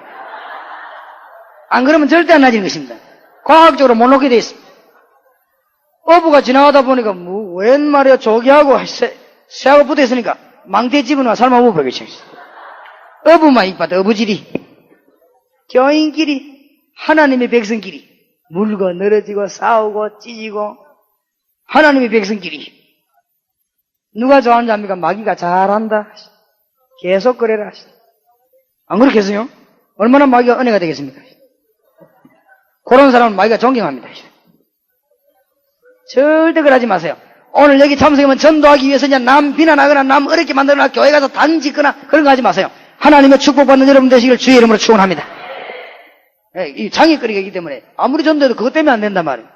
Speaker 2: 안 그러면 절대 안 나지는 것입니다. 과학적으로 못 놓게 돼 있습니다. 어부가 지나가다 보니까 웬 말이야 조개하고 새하고 붙어 있으니까 망태 집어넣어 삶아 먹어보겠지. 어부만 이빠다 어부지리 교인끼리 하나님의 백성끼리 물고 늘어지고 싸우고 찢이고 하나님의 백성끼리 누가 좋아하는지 압니까? 마귀가 잘한다 계속 그래라 안 그렇겠어요? 얼마나 마귀가 은혜가 되겠습니까? 그런 사람은 마귀가 존경합니다. 절대 그러지 마세요. 오늘 여기 참석하면 전도하기 위해서 그냥 남 비난하거나 남 어렵게 만들거나 교회 가서 단짓거나 그런 거 하지 마세요. 하나님의 축복받는 여러분 되시길 주의 이름으로 축원합니다. 이 장애거리가 있기 때문에 아무리 전도해도 그것 때문에 안 된단 말이에요.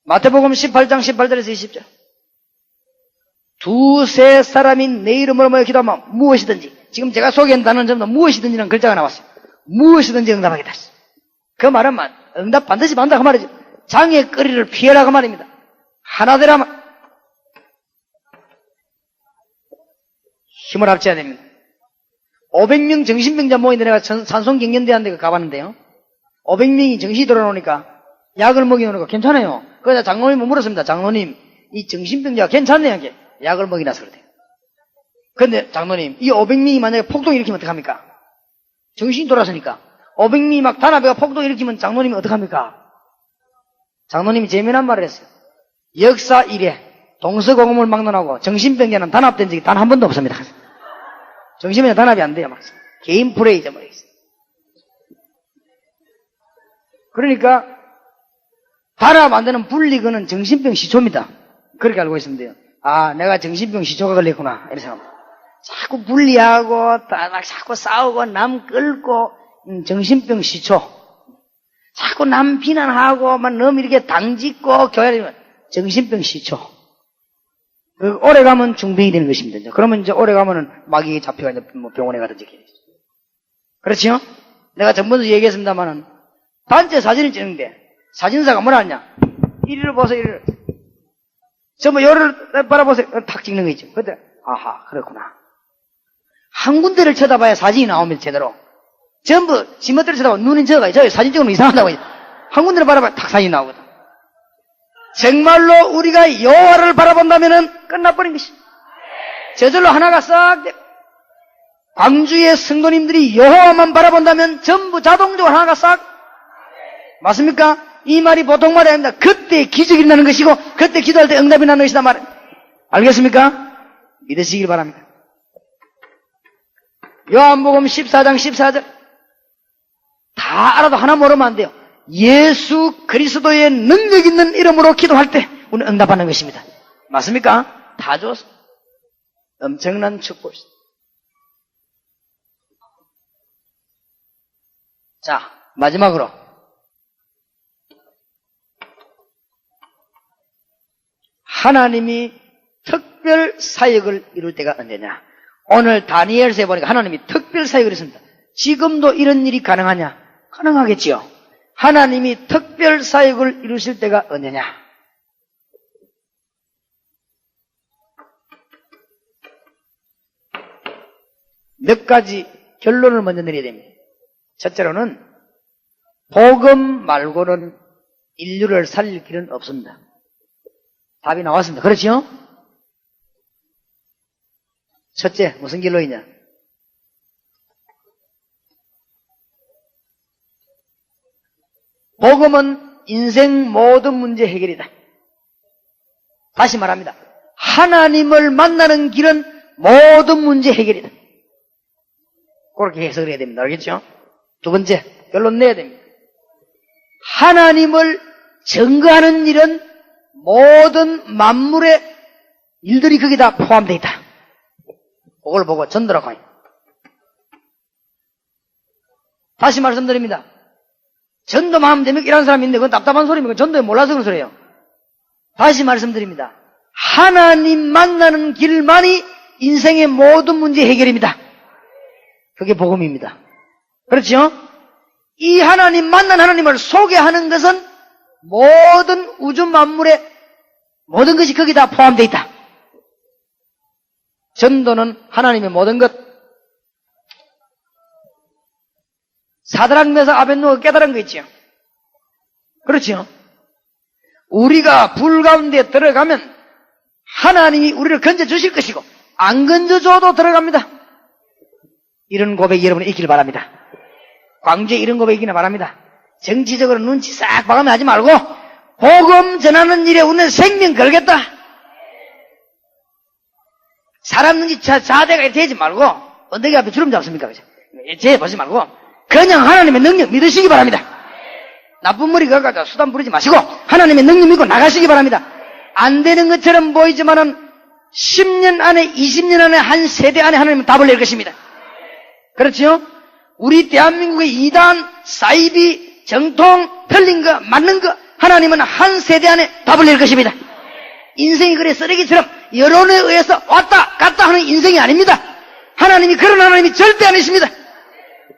Speaker 2: 마태복음 18장 18절에서 20절 두세 사람이 내 이름으로 모여 기도하면 무엇이든지 지금 제가 소개한다는 점도 무엇이든지라는 글자가 나왔어요. 무엇이든지 응답하겠다. 그 말은 응답 반드시 받는다 그 말이죠. 장애거리를 피해라 그 말입니다. 하나 되라면 힘을 합쳐야 됩니다. 500명 정신병자 모이는데 내가 산송경연대한테 가봤는데요. 500명이 정신이 돌아오니까 약을 먹이놓으니까 괜찮아요. 그래서 장로님을 물었습니다. 장로님, 이 정신병자가 괜찮네요. 이게 약을 먹이나서 그래요. 그런데 장로님, 이 500명이 만약에 폭동 일으키면 어떡합니까? 정신이 돌아서니까 500명이 막 단합해가 폭동 일으키면 장로님이 어떡합니까? 장로님이 재미난 말을 했어요. 역사 이래
Speaker 1: 동서고금을 막론하고 정신병자는 단합된 적이 단 한 번도 없습니다. 정신병자 단합이 안 돼요. 막. 개인 플레이죠. 뭐. 그러니까 단합 안 되는 분리그는 정신병 시초입니다. 그렇게 알고 있으면 돼요. 아, 내가 정신병 시초가 걸렸구나. 이런 생각. 자꾸 분리하고 자꾸 싸우고 남 끌고 정신병 시초. 자꾸 남 비난하고 막 너무 이렇게 당짓고 교회를 정신병 시초. 오래 가면 중병이 되는 것입니다. 그러면 이제 오래 가면은 마귀에 잡혀가 이제 뭐 병원에 가든지. 그렇지요? 내가 전번도 얘기했습니다만은 단체 사진을 찍는데 사진사가 뭐라 하냐? 이리를 보세요, 이리를. 전부 요를 바라보세요. 탁 찍는 거 있죠. 그때 아하, 그렇구나. 한 군데를 쳐다봐야 사진이 나옵니다, 제대로. 전부 지멋대로 쳐다보고 눈이 저가 저 사진 찍으면 이상하다고. 한 군데를 바라봐야 탁 사진이 나오거든. 정말로 우리가 여호와를 바라본다면은 끝나버린 것이. 저절로 하나가 싹 돼. 광주의 성도님들이 여호와만 바라본다면 전부 자동적으로 하나가 싹. 맞습니까? 이 말이 보통 말이 아닙니다. 그때 기적이 일어나는 것이고 그때 기도할 때 응답이 나는 것이다 말. 알겠습니까? 믿으시길 바랍니다. 요한복음 14장 14절 다 알아도 하나 모르면 안 돼요. 예수 그리스도의 능력 있는 이름으로 기도할 때 우리는 응답하는 것입니다. 맞습니까? 다 줬어. 엄청난 축복이다. 자, 마지막으로 하나님이 특별 사역을 이룰 때가 언제냐? 오늘 다니엘서에 보니까 하나님이 특별 사역을 했습니다. 지금도 이런 일이 가능하냐? 가능하겠지요. 하나님이 특별 사역을 이루실 때가 언제냐? 몇 가지 결론을 먼저 내려야 됩니다. 첫째로는 복음 말고는 인류를 살릴 길은 없습니다. 답이 나왔습니다. 그렇지요? 첫째, 무슨 길로 있냐? 복음은 인생 모든 문제 해결이다. 다시 말합니다. 하나님을 만나는 길은 모든 문제 해결이다. 그렇게 해석을 해야 됩니다. 알겠죠? 두 번째, 결론 내야 됩니다. 하나님을 증거하는 일은 모든 만물의 일들이 거기다 포함되어 있다. 그걸 보고 전도라고 해요. 다시 말씀드립니다. 전도만 하면 됩니까? 이런 사람이 있는데 그건 답답한 소리입니까? 전도에 몰라서 그런 소리예요. 다시 말씀드립니다. 하나님 만나는 길만이 인생의 모든 문제 해결입니다. 그게 복음입니다. 그렇죠? 이 하나님 만난 하나님을 소개하는 것은 모든 우주 만물의 모든 것이 거기다 포함되어 있다. 전도는 하나님의 모든 것. 사드락 메삭 아벳느고가 깨달은 거 있지요. 그렇지요. 우리가 불 가운데 들어가면 하나님이 우리를 건져 주실 것이고 안 건져 줘도 들어갑니다. 이런 고백이 여러분이 있기를 바랍니다. 광주에 이런 고백이 있기를 바랍니다. 정치적으로 눈치 싹 봐가며 하지 말고 복음 전하는 일에 우리는 생명 걸겠다. 사람 눈치 자대가 되지 말고 언덕이 앞에 주름 잡습니까? 제 보지 말고 그냥 하나님의 능력 믿으시기 바랍니다. 나쁜 머리 가가지고 수단 부리지 마시고 하나님의 능력 믿고 나가시기 바랍니다. 안 되는 것처럼 보이지만은 10년 안에 20년 안에 한 세대 안에 하나님은 답을 낼 것입니다. 그렇지요? 우리 대한민국의 이단, 사이비, 정통, 틀린 거, 맞는 거 하나님은 한 세대 안에 답을 낼 것입니다. 인생이 그래 쓰레기처럼 여론에 의해서 왔다 갔다 하는 인생이 아닙니다. 하나님이 그런 하나님이 절대 아니십니다.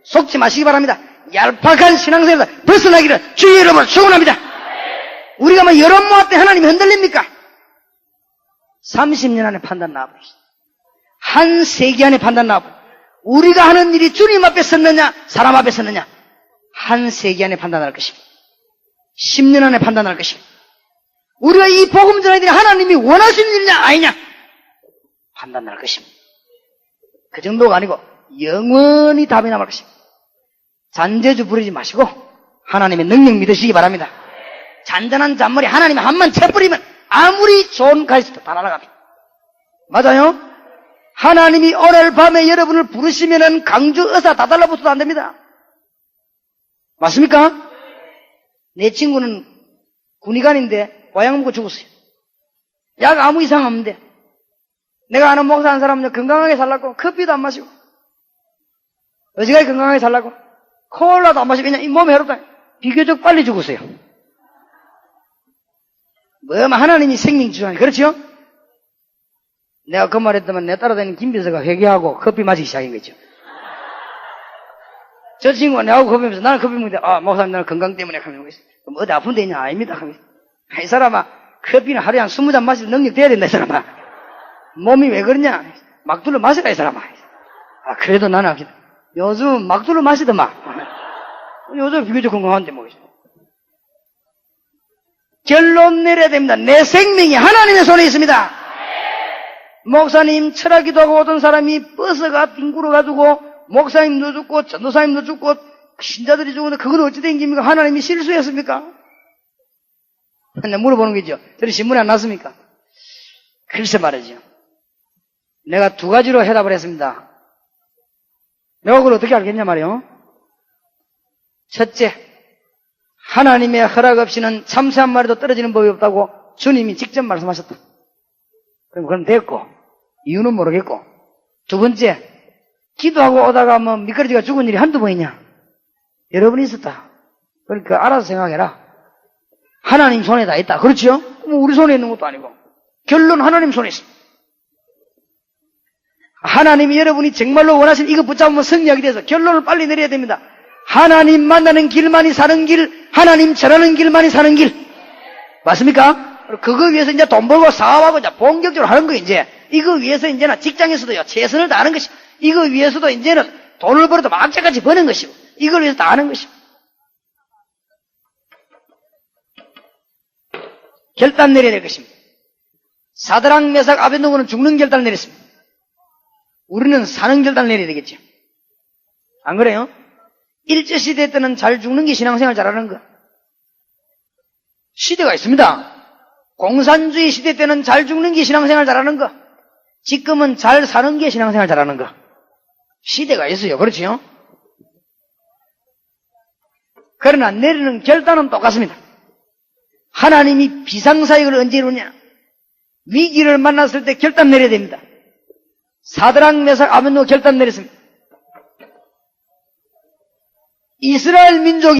Speaker 1: 속지 마시기 바랍니다. 얄팍한 신앙생활에서 벗어나기를 주의 이름으로 축원합니다. 우리가 뭐 여론 모아 때 하나님이 흔들립니까? 30년 안에 판단 나와버리시다. 한 세기 안에 판단 나와버리시다. 우리가 하는 일이 주님 앞에 섰느냐 사람 앞에 섰느냐 한 세기 안에 판단할 것입니다. 10년 안에 판단할 것입니다. 우리가 이 복음 전하들이 하나님이 원하시는 일이냐 아니냐 판단할 것입니다. 그 정도가 아니고 영원히 답이 남을 것입니다. 잔재주 부리지 마시고 하나님의 능력 믿으시기 바랍니다. 잔잔한 잔머리 하나님이 한번 쳐버리면
Speaker 2: 아무리 좋은 가르침도 다 날아갑니다. 맞아요? 하나님이 오늘 밤에 여러분을 부르시면은 강주 의사 다 달라붙어도 안 됩니다. 맞습니까? 내 친구는 군의관인데 와양 먹고 죽었어요. 약 아무 이상 없는데. 내가 아는 목사 한 사람은 건강하게 살라고 커피도 안 마시고 어지간히 건강하게 살라고 콜라도 안 마시고 그냥 이 몸에 해롭다. 비교적 빨리 죽었어요. 뭐 하나님이 생명 주시하니 그렇죠? 내가 그 말했더만 내 따라다니는 김비서가 회개하고 커피 마시기 시작한 거죠. 저 친구가 내하고 커피 마면서 나는 커피 먹는데 목사님 나는 건강 때문에 하면 그럼 어디 아픈 데 있냐? 아닙니다. 이 사람아 커피는 하루에 한 20잔 마실 능력 돼야 된다 이 사람아. 몸이 왜 그러냐? 막 둘러 마시라 이 사람아. 그래도 나는 요즘 막 둘러 마시더만. 요즘 비교적 건강한데 뭐. 결론 내려야 됩니다. 내 생명이 하나님의 손에 있습니다. 목사님 철학기도 하고 오던 사람이 버스가 뒹굴어가지고 목사님도 죽고 전도사님도 죽고 신자들이 죽는데 그건 어찌 된 겁니까? 하나님이 실수했습니까? 내가 물어보는 거죠. 저는 신문에 안 났습니까? 글쎄 말이죠. 내가 두 가지로 해답을 했습니다. 내가 그걸 어떻게 알겠냐 말이요. 첫째, 하나님의 허락 없이는 참새 한 마리도 떨어지는 법이 없다고 주님이 직접 말씀하셨다. 그럼 됐고, 이유는 모르겠고. 두 번째, 기도하고 오다가 미끄러지가 죽은 일이 한두 번이냐? 여러 번 있었다. 그러니까 알아서 생각해라. 하나님 손에 다 있다. 그렇죠? 우리 손에 있는 것도 아니고. 결론 하나님 손에 있습니다. 하나님이 여러분이 정말로 원하시는 이거 붙잡으면 승리하게 돼서 결론을 빨리 내려야 됩니다. 하나님 만나는 길만이 사는 길, 하나님 전하는 길만이 사는 길. 맞습니까? 그거 위해서 이제 돈 벌고 사업하고 이제 본격적으로 하는 거 이제. 이거 위해서 이제는 직장에서도요, 최선을 다하는 것이고, 이거 위해서도 이제는 돈을 벌어도 막자같이 버는 것이고, 이걸 위해서 다 하는 것이고. 결단 내려야 될 것입니다. 사드락, 메삭, 아벳느고는 죽는 결단을 내렸습니다. 우리는 사는 결단을 내려야 되겠죠. 안 그래요? 일제시대 때는 잘 죽는 게 신앙생활 잘하는 거. 시대가 있습니다. 공산주의 시대 때는 잘 죽는 게 신앙생활 잘하는 거. 지금은 잘 사는 게 신앙생활 잘하는 거. 시대가 있어요. 그렇지요? 그러나 내리는 결단은 똑같습니다. 하나님이 비상사역을 언제 이루냐? 위기를 만났을 때 결단 내려야 됩니다. 사드락, 메삭, 아벳느고 결단 내렸습니다. 이스라엘 민족이